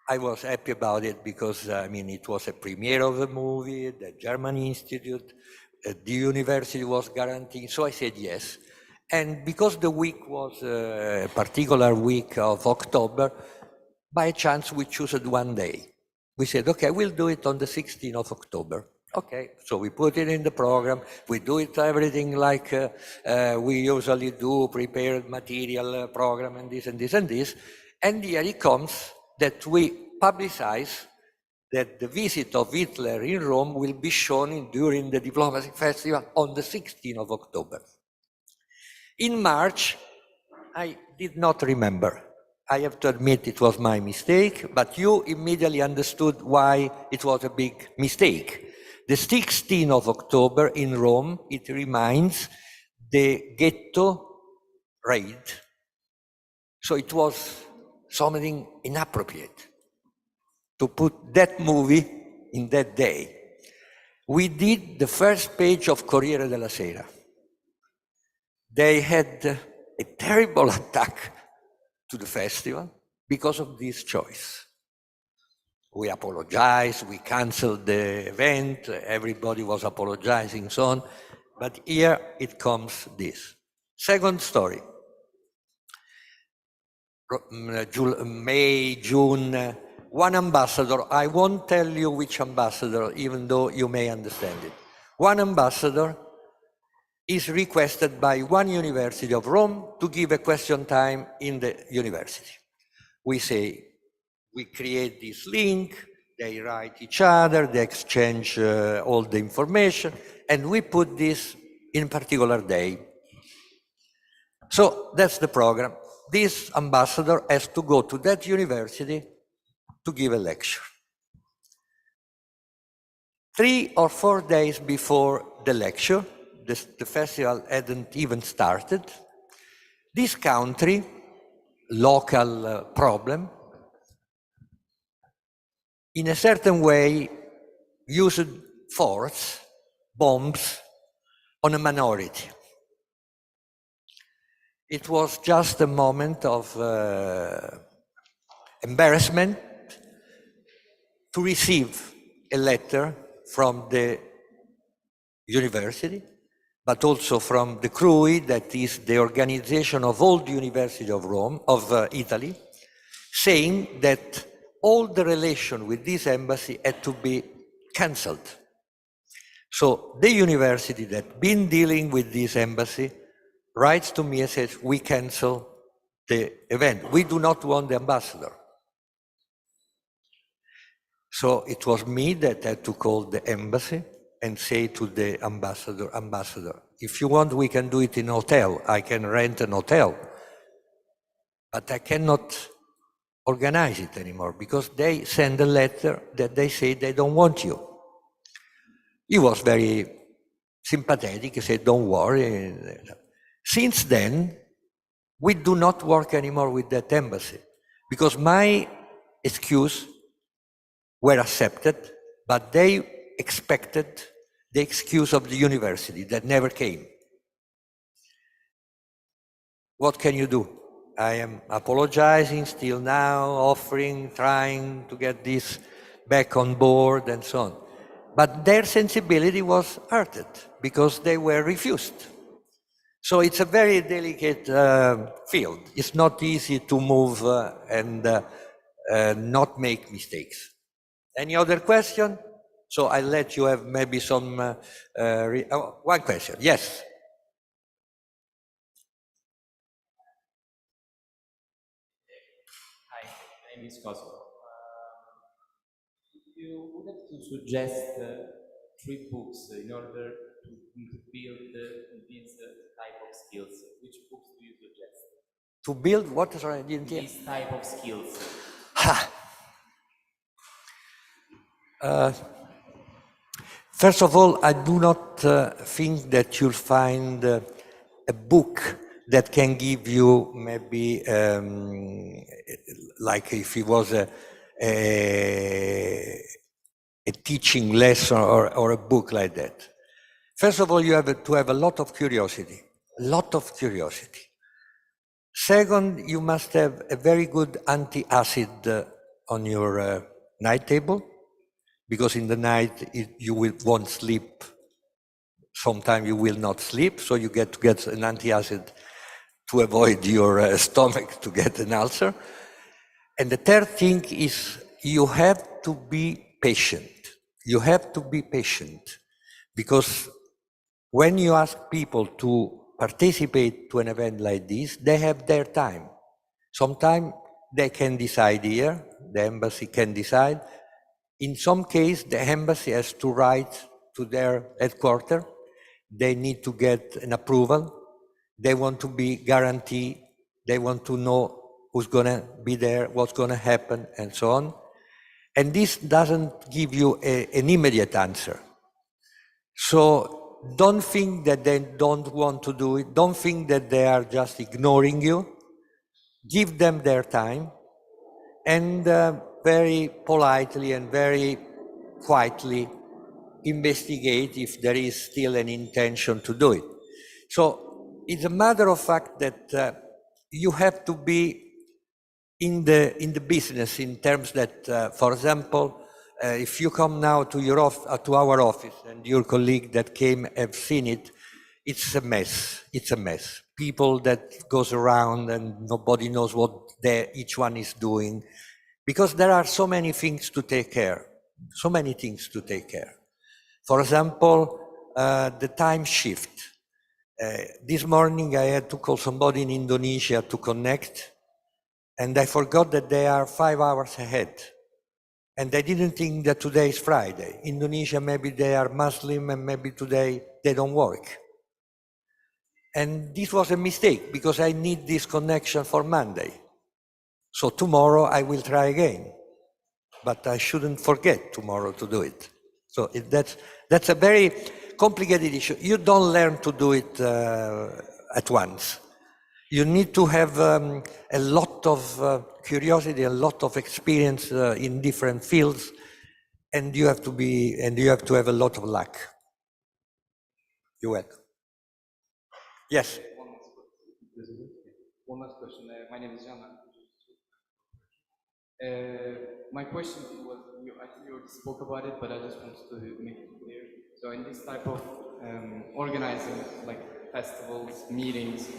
I was happy about it because, it was a premiere of the movie, the German Institute, the university was guaranteeing, so I said yes. And because the week was a particular week of October, by chance we chose one day. We said, okay, we'll do it on the 16th of October. Okay, so we put it in the program, we do it everything like we usually do, prepared material program and this and this and this, and here it comes that we publicize that the visit of Hitler in Rome will be shown during the Diplomacy Festival on the 16th of October. In March, I did not remember. I have to admit it was my mistake, but you immediately understood why it was a big mistake. The 16th of October in Rome, it reminds the ghetto raid. So it was something inappropriate to put that movie in that day. We did the first page of Corriere della Sera. They had a terrible attack to the festival because of this choice. We apologized, we canceled the event, everybody was apologizing, so on. But here it comes this. Second story. May, June, one ambassador, I won't tell you which ambassador, even though you may understand it. One ambassador is requested by one university of Rome to give a question time in the university. We say, we create this link, they write each other, they exchange all the information, and we put this in a particular day. So that's the program. This ambassador has to go to that university to give a lecture. 3 or 4 days before the lecture, the festival hadn't even started, this country, local problem, in a certain way, used force, bombs, on a minority. It was just a moment of embarrassment to receive a letter from the university, but also from the CRUI, that is the organization of all the University of Rome, of Italy, saying that all the relation with this embassy had to be cancelled. So the university that been dealing with this embassy writes to me and says, we cancel the event. We do not want the ambassador. So it was me that had to call the embassy and say to the ambassador, if you want, we can do it in a hotel. I can rent an hotel. But I cannot organize it anymore because they send a letter that they say they don't want you. He was very sympathetic. He said, don't worry. Since then, we do not work anymore with that embassy because my excuse were accepted, but they expected the excuse of the university that never came. What can you do? I am apologizing still now, offering, trying to get this back on board and so on. But their sensibility was hurted because they were refused. So it's a very delicate field. It's not easy to move and not make mistakes. Any other question? So I'll let you have maybe some, one question, yes. Hi, my name is Cosmo. If you would have to suggest 3 books in order to build this type of skills, which books do you suggest? To build what? Sorry, I didn't hear. This type of skills. First of all, I do not think that you'll find a book that can give you maybe like if it was a teaching lesson or a book like that. First of all, you have to have a lot of curiosity, Second, you must have a very good anti-acid on your night table, because in the night you won't sleep. Sometimes you will not sleep, so you get to get an anti-acid to avoid your stomach to get an ulcer. And the third thing is you have to be patient. You have to be patient, because when you ask people to participate to an event like this, they have their time. Sometimes they can decide here, the embassy can decide. In some case, the embassy has to write to their headquarters. They need to get an approval. They want to be guaranteed. They want to know who's going to be there, what's going to happen, and so on. And this doesn't give you an immediate answer. So don't think that they don't want to do it. Don't think that they are just ignoring you. Give them their time, and very politely and very quietly investigate if there is still an intention to do it. So it's a matter of fact that you have to be in the business, in terms that, for example, if you come now to our office and your colleague that came have seen it, it's a mess. It's a mess. People that goes around and nobody knows what each one is doing, because there are so many things to take care. So many things to take care. For example, the time shift. This morning I had to call somebody in Indonesia to connect, and I forgot that they are 5 hours ahead. And I didn't think that today is Friday. Indonesia, maybe they are Muslim and maybe today they don't work. And this was a mistake because I need this connection for Monday. So tomorrow I will try again. But I shouldn't forget tomorrow to do it. So that's a very complicated issue. You don't learn to do it at once. You need to have a lot of curiosity, a lot of experience in different fields and you have to have a lot of luck. You're welcome. Yes. One last question. My name is Jan. My question was, I think you already spoke about it, but I just wanted to make it clear. So in this type of organizing, like festivals, meetings,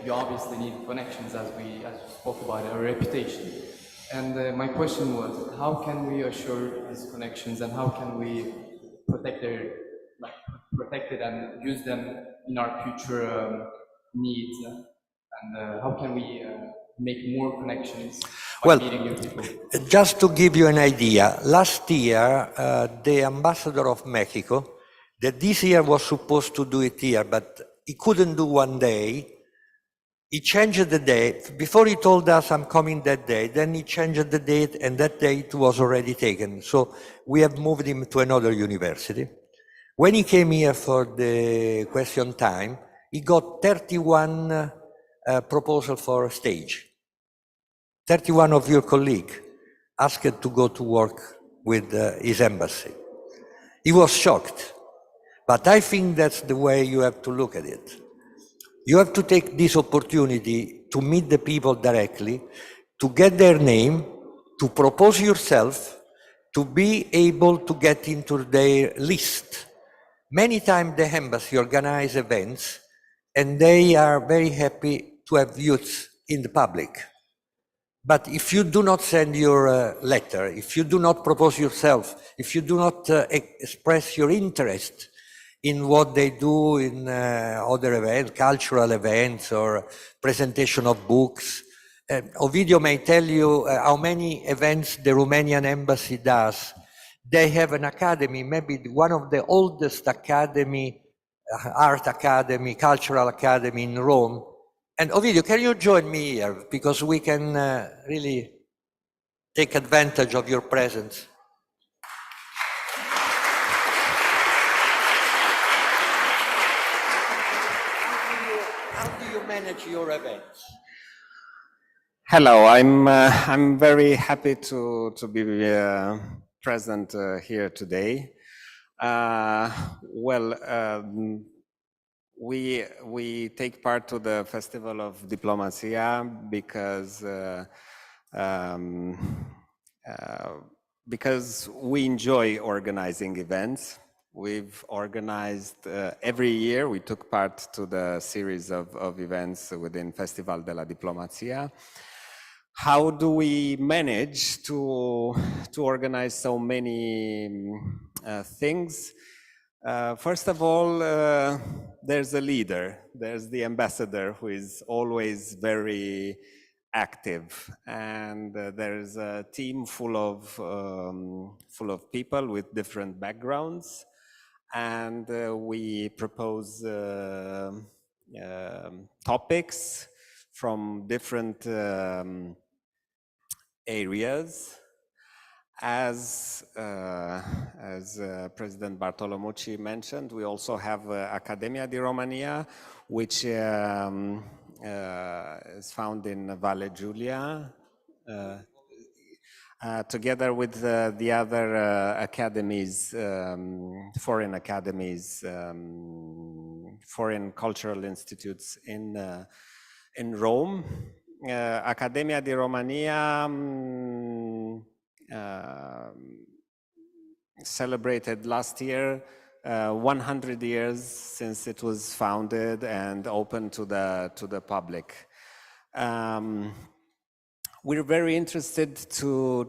you obviously need connections, as you spoke about, a reputation. And my question was, how can we assure these connections, and how can we protect it and use them in our future needs? And how can we make more connections by meeting new people? Just to give you an idea, last year, the ambassador of Mexico, that this year was supposed to do it here, but he couldn't do one day. He changed the date. Before he told us, I'm coming that day. Then he changed the date, and that date was already taken. So we have moved him to another university. When he came here for the question time, he got 31 proposals for a stage. 31 of your colleagues asked to go to work with his embassy. He was shocked, but I think that's the way you have to look at it. You have to take this opportunity to meet the people directly, to get their name, to propose yourself, to be able to get into their list. Many times the embassy organize events, and they are very happy to have youths in the public. But if you do not send your letter, if you do not propose yourself, if you do not express your interest in what they do in other events, cultural events or presentation of books, Ovidio may tell you how many events the Romanian embassy does. They have an academy, maybe one of the oldest academy, art academy, cultural academy in Rome. And Ovidio, can you join me here? Because we can really take advantage of your presence. How do you manage your events? Hello, I'm very happy to be present here today. We take part to the Festival of Diplomacia because we enjoy organizing events. We've organized every year. We took part to the series of events within Festival della Diplomazia. How do we manage to organize so many things? First of all, there's a leader. There's the ambassador, who is always very active, and there's a team full of people with different backgrounds, and we propose topics from different areas. As President Bartolomucci mentioned, we also have Accademia di Romania, which is found in Valle Giulia, together with the other academies, foreign academies, foreign cultural institutes in Rome. Accademia di Romania celebrated last year 100 years since it was founded and open to the public. We're very interested to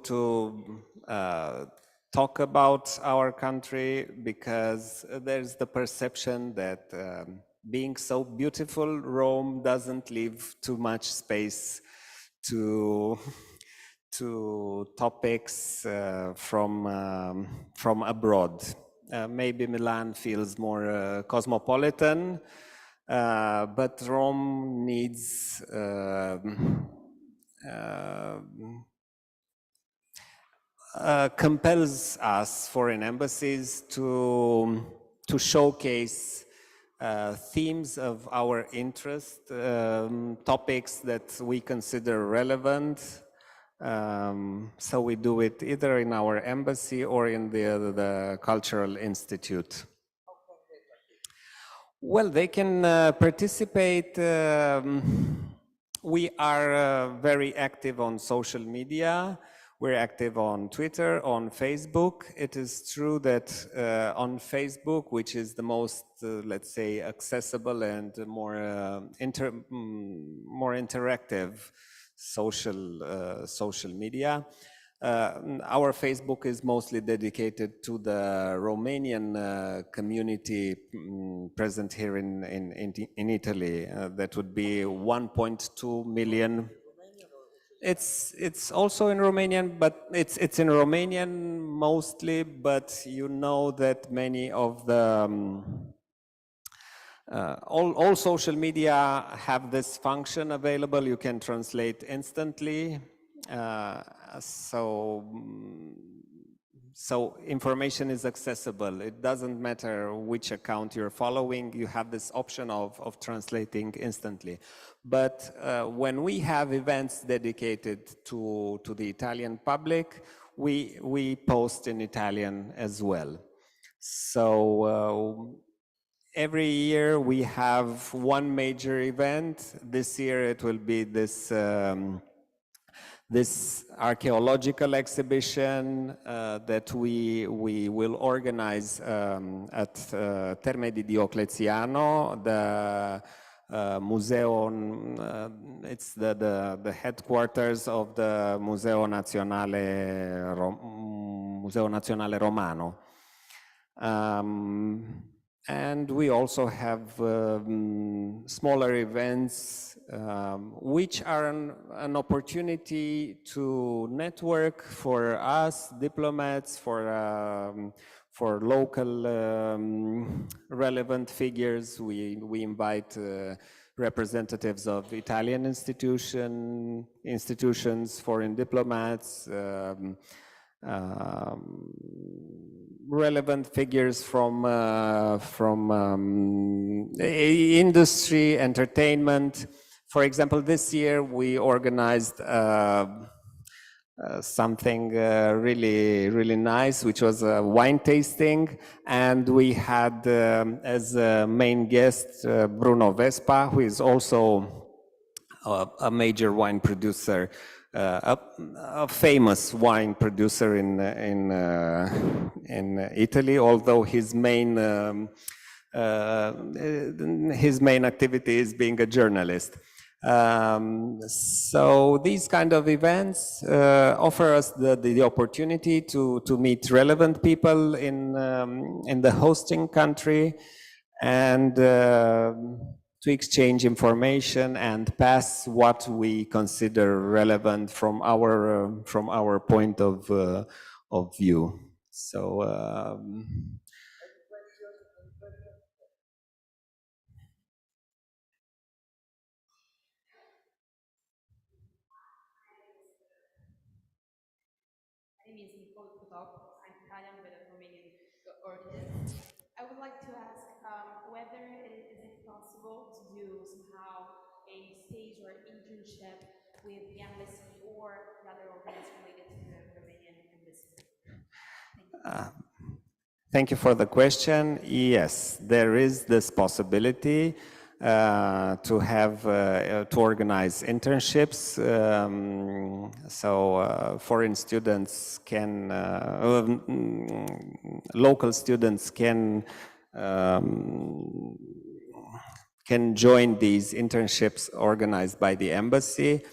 talk about our country because there's the perception that being so beautiful, Rome doesn't leave too much space to topics from abroad. Maybe Milan feels more cosmopolitan, but Rome needs compels us, foreign embassies, to showcase themes of our interest, topics that we consider relevant, So we do it either in our embassy or in the Cultural Institute. Well, they can participate. We are very active on social media. We're active on Twitter, on Facebook. It is true that on Facebook, which is the most, let's say, accessible and more more interactive social media. Our Facebook is mostly dedicated to the Romanian community present here in Italy. That would be 1.2 million. It's also in Romanian, but it's in Romanian mostly. But you know that many of the all social media have this function available. You can translate instantly. So information is accessible. It doesn't matter which account you're following, you have this option of translating instantly. But when we have events dedicated to the Italian public, we post in Italian as well. So every year we have one major event. This year it will be this this archaeological exhibition that we will organize at Terme di Diocleziano, the museum. It's the headquarters of the Museo Nazionale Romano. And we also have smaller events, which are an opportunity to network for us diplomats, for local relevant figures. We invite representatives of Italian institutions, foreign diplomats, relevant figures from industry, entertainment. For example, this year we organized something really nice, which was a wine tasting, and we had as a main guest Bruno Vespa, who is also a major wine producer. A famous wine producer in Italy, although his main activity is being a journalist. So these kind of events offer us the opportunity to meet relevant people in the hosting country and to exchange information and pass what we consider relevant from our point of view. So I'm Italian with a Romanian origin. I would like to ask whether is it possible to do somehow a stage or internship with the embassy or the other organs related to the Romanian embassy? Thank you for the question. Yes, there is this possibility to have to organize internships. So foreign students can, local students can join these internships organized by the embassy.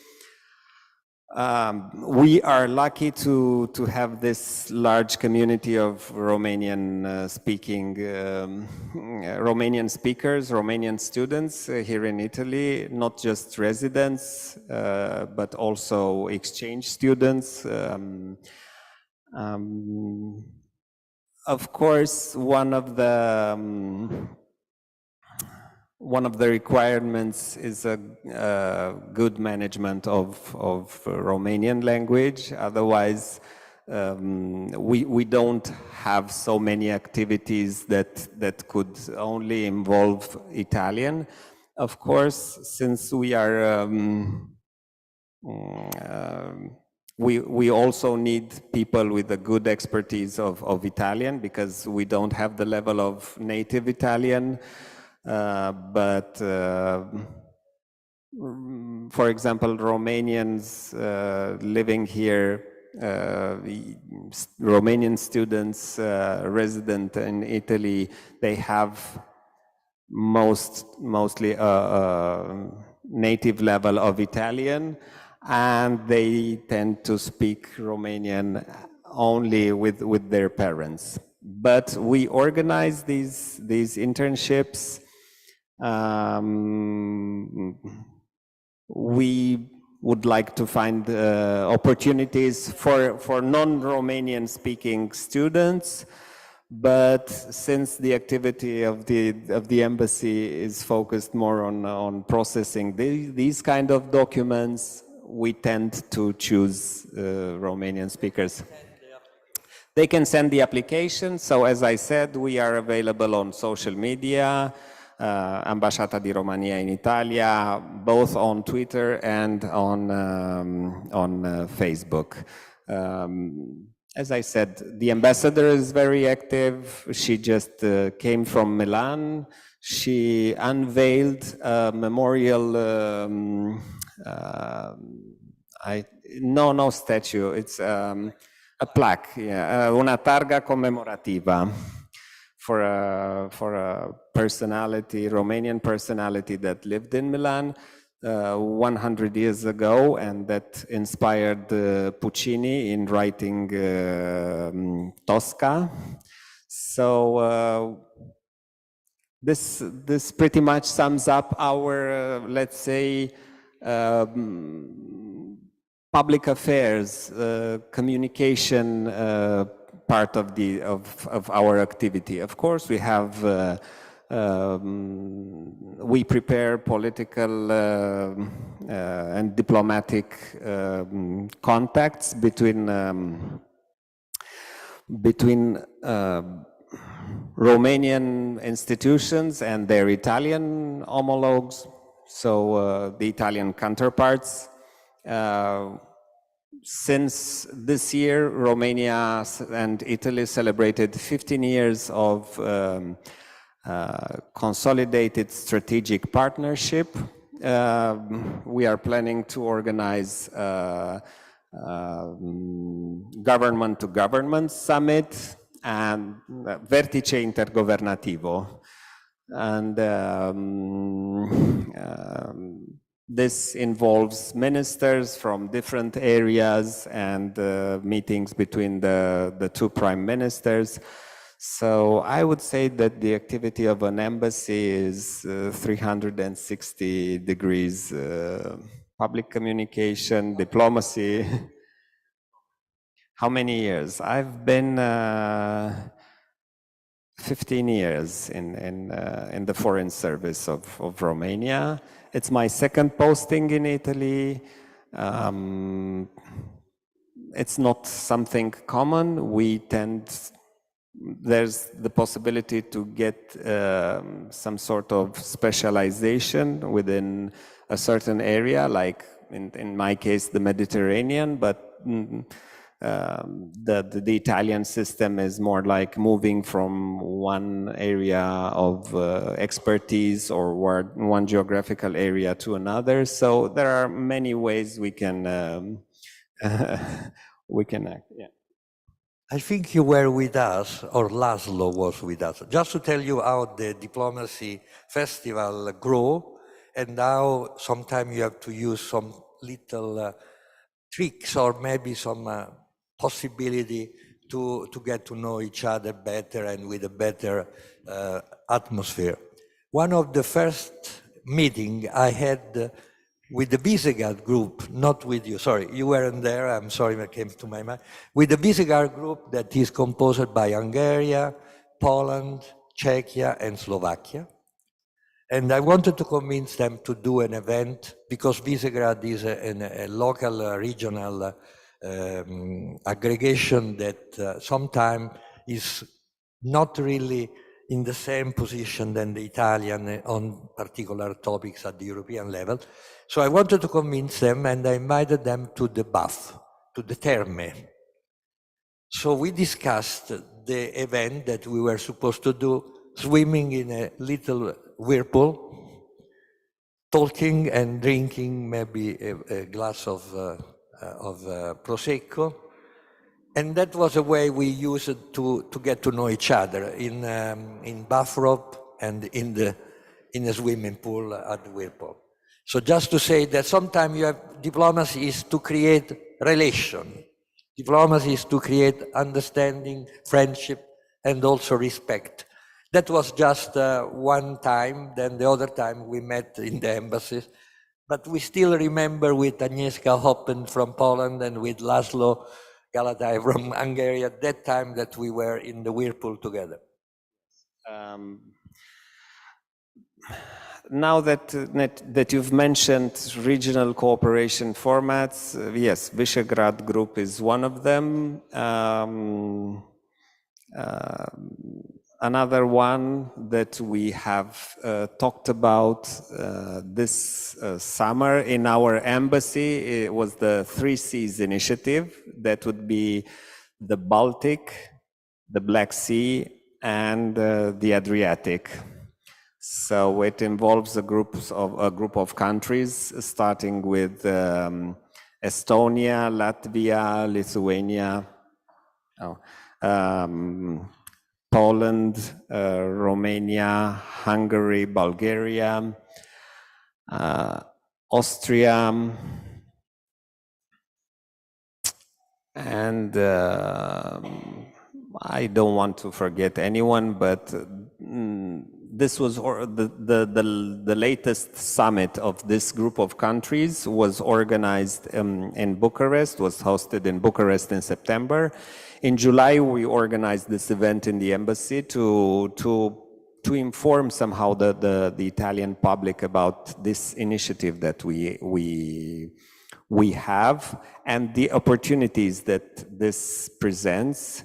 We are lucky to have this large community of Romanian speaking Romanian speakers, Romanian students here in Italy, not just residents, but also exchange students. Of course, one of the requirements is a good management of Romanian language. Otherwise, we don't have so many activities that could only involve Italian. Of course, since we are we also need people with a good expertise of Italian, because we don't have the level of native Italian. But for example, Romanians living here, Romanian students resident in Italy, they have mostly a native level of Italian, and they tend to speak Romanian only with their parents. But we organize these internships. We would like to find opportunities for non-Romanian speaking students. But since the activity of the embassy is focused more on processing these kind of documents, we tend to choose Romanian speakers. They can send the application. So as I said, we are available on social media, Ambasciata di Romania in Italia, both on Twitter and on Facebook. As I said, the ambassador is very active. She just came from Milan. She unveiled a memorial, no statue, it's a plaque, yeah, una targa commemorativa for a personality, Romanian personality that lived in Milan 100 years ago, and that inspired Puccini in writing Tosca. So this pretty much sums up our, let's say, public affairs, communication part of our activity. Of course, we have we prepare political and diplomatic contacts between Romanian institutions and their Italian homologues, so the Italian counterparts. Since this year, Romania and Italy celebrated 15 years of consolidated strategic partnership. We are planning to organize government-to-government summit and vertice intergovernativo. And this involves ministers from different areas and meetings between the two prime ministers. So I would say that the activity of an embassy is 360 degrees, public communication, diplomacy. How many years? I've been 15 years in the foreign service of Romania. It's my second posting in Italy. It's not something common. There's the possibility to get some sort of specialization within a certain area, like in my case, the Mediterranean, but the Italian system is more like moving from one area of expertise or one geographical area to another. So there are many ways we can act. Yeah. I think you were with us, or Laszlo was with us, just to tell you how the Diplomacy Festival grew and how sometimes you have to use some little tricks or maybe some possibility to get to know each other better and with a better atmosphere. One of the first meetings I had with the Visegrad group, not with you, sorry, you weren't there, I'm sorry, it came to my mind, with the Visegrad group that is composed by Hungary, Poland, Czechia, and Slovakia. And I wanted to convince them to do an event because Visegrad is a local, regional aggregation that sometimes is not really in the same position than the Italian on particular topics at the European level. So I wanted to convince them and I invited them to the BAF, to the Terme. So we discussed the event that we were supposed to do, swimming in a little whirlpool, talking and drinking maybe a glass of Prosecco. And that was a way we used to get to know each other in bathrobe and in a swimming pool at the whirlpool. So just to say that sometimes you have diplomacy is to create relation. Diplomacy is to create understanding, friendship, and also respect. That was just one time. Then the other time we met in the embassies. But we still remember with Agnieszka Hoppen from Poland and with Laszlo Galatai from Hungary at that time that we were in the whirlpool together. Now that you've mentioned regional cooperation formats, yes, Visegrad Group is one of them. Another one that we have talked about this summer in our embassy was the 3 Seas initiative. That would be the Baltic, the Black Sea, and the Adriatic. So it involves a group of countries, starting with Estonia, Latvia, Lithuania, Poland, Romania, Hungary, Bulgaria, Austria, and I don't want to forget anyone, but this was the latest summit of this group of countries was organized in Bucharest, was hosted in Bucharest in September. In July, we organized this event in the embassy to inform somehow the Italian public about this initiative that we have and the opportunities that this presents.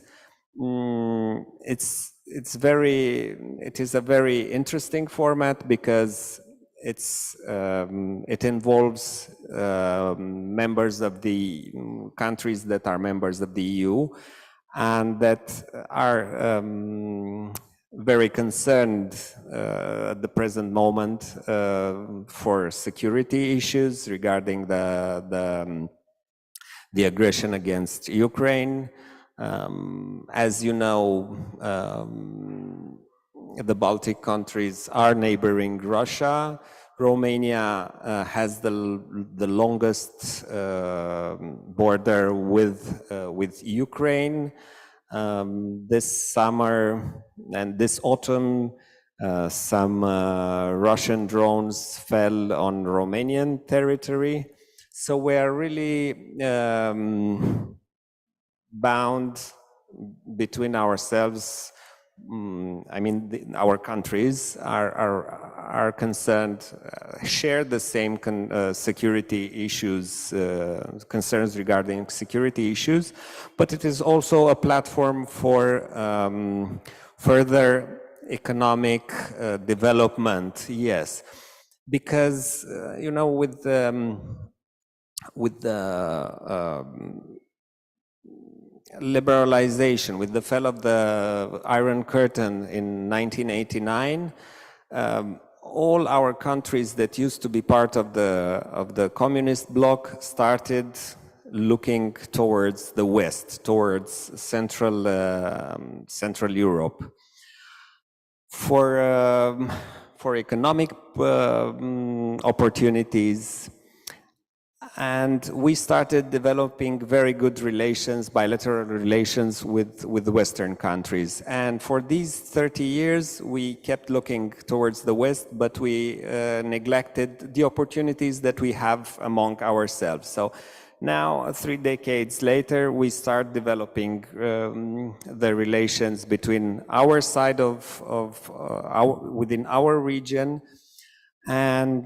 It is a very interesting format because it involves members of the countries that are members of the EU and that are very concerned at the present moment for security issues regarding the aggression against Ukraine. As you know, the Baltic countries are neighboring Russia. Romania has the longest border with Ukraine. This summer and this autumn, some Russian drones fell on Romanian territory. So we are really bound between ourselves. I mean, our countries are concerned, share the same security issues, concerns regarding security issues, but it is also a platform for further economic development. Yes, because you know, with the liberalization, with the fall of the Iron Curtain in 1989, all our countries that used to be part of the communist bloc started looking towards the West, towards Central Europe. For economic opportunities. And we started developing very good relations, bilateral relations with the Western countries. And for these 30 years, we kept looking towards the West, but we neglected the opportunities that we have among ourselves. So now, 3 decades later, we start developing the relations between our side within our region. And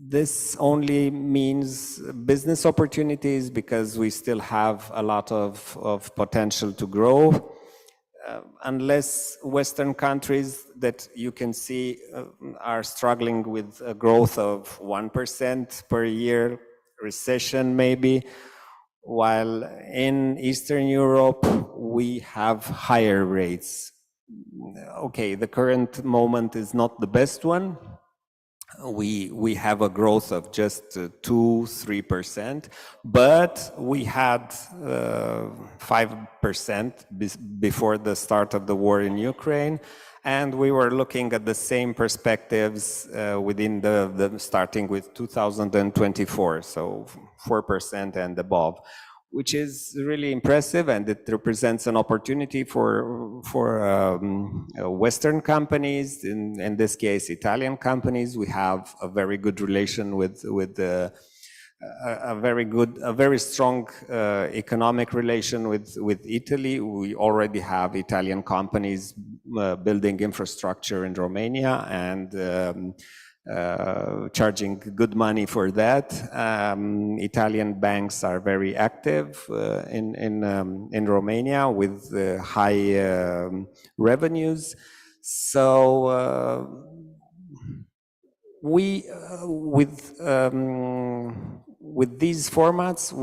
this only means business opportunities because we still have a lot of potential to grow. Unless Western countries that you can see are struggling with a growth of 1% per year, recession maybe, while in Eastern Europe we have higher rates. Okay, the current moment is not the best one. We have a growth of just 2-3%, but we had 5% before the start of the war in Ukraine, and we were looking at the same perspectives within the starting with 2024, so 4% and above, which is really impressive, and it represents an opportunity for Western companies, in this case Italian companies. We have a very good relation with a very strong economic relation with Italy. We already have Italian companies building infrastructure in Romania and charging good money for that. Italian banks are very active in Romania with high revenues. So with these formats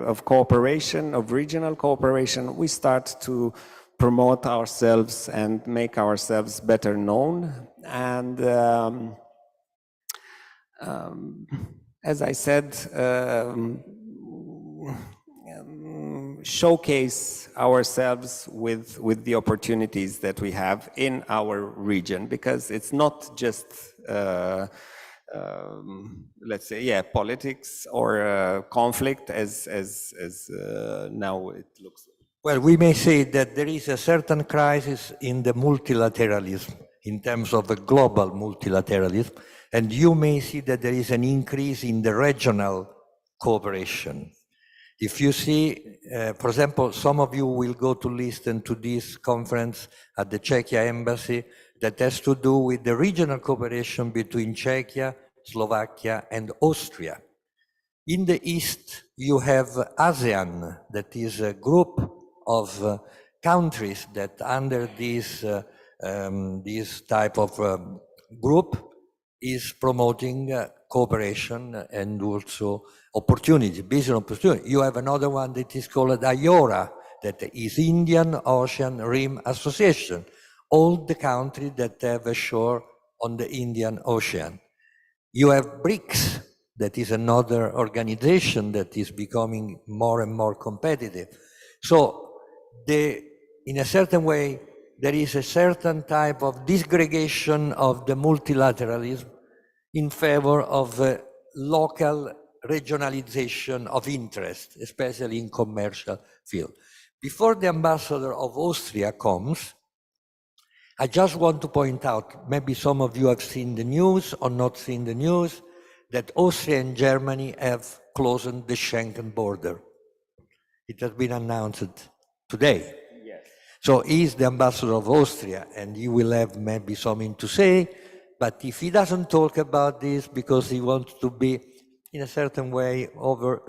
of cooperation, of regional cooperation, we start to promote ourselves and make ourselves better known. And as I said, showcase ourselves with the opportunities that we have in our region, because it's not just let's say, politics or conflict as now it looks like. Well, we may say that there is a certain crisis in the multilateralism, in terms of the global multilateralism, and you may see that there is an increase in the regional cooperation. If you see, for example, some of you will go to listen to this conference at the Czechia embassy that has to do with the regional cooperation between Czechia, Slovakia, and Austria. In the East, you have ASEAN, that is a group of countries that under this type of group is promoting cooperation and also opportunity, business opportunity. You have another one that is called IORA, that is Indian Ocean Rim Association, all the countries that have a shore on the Indian Ocean. You have BRICS, that is another organization that is becoming more and more competitive. So in a certain way, there is a certain type of disgregation of the multilateralism in favor of local regionalization of interest, especially in commercial field. Before the ambassador of Austria comes, I just want to point out, maybe some of you have seen the news or not seen the news, that Austria and Germany have closed the Schengen border. It has been announced today. Yes. So he's the ambassador of Austria, and he will have maybe something to say, but if he doesn't talk about this because he wants to be in a certain way over,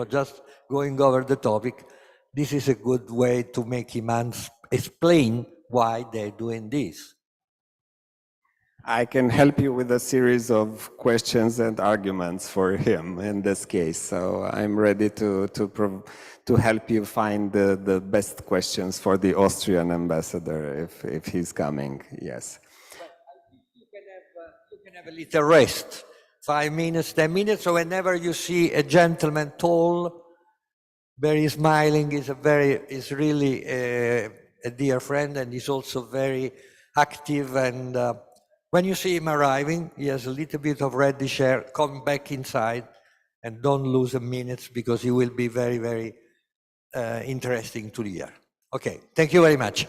just going over the topic, this is a good way to make him explain why they're doing this. I can help you with a series of questions and arguments for him in this case. So I'm ready to help you find the best questions for the Austrian ambassador if he's coming. Yes. But you can have a little rest, 5 minutes, 10 minutes. So whenever you see a gentleman tall, very smiling, is really a dear friend, and he's also very active. And when you see him arriving, he has a little bit of reddish hair. Come back inside and don't lose a minute, because he will be very, very interesting to hear. Okay, thank you very much.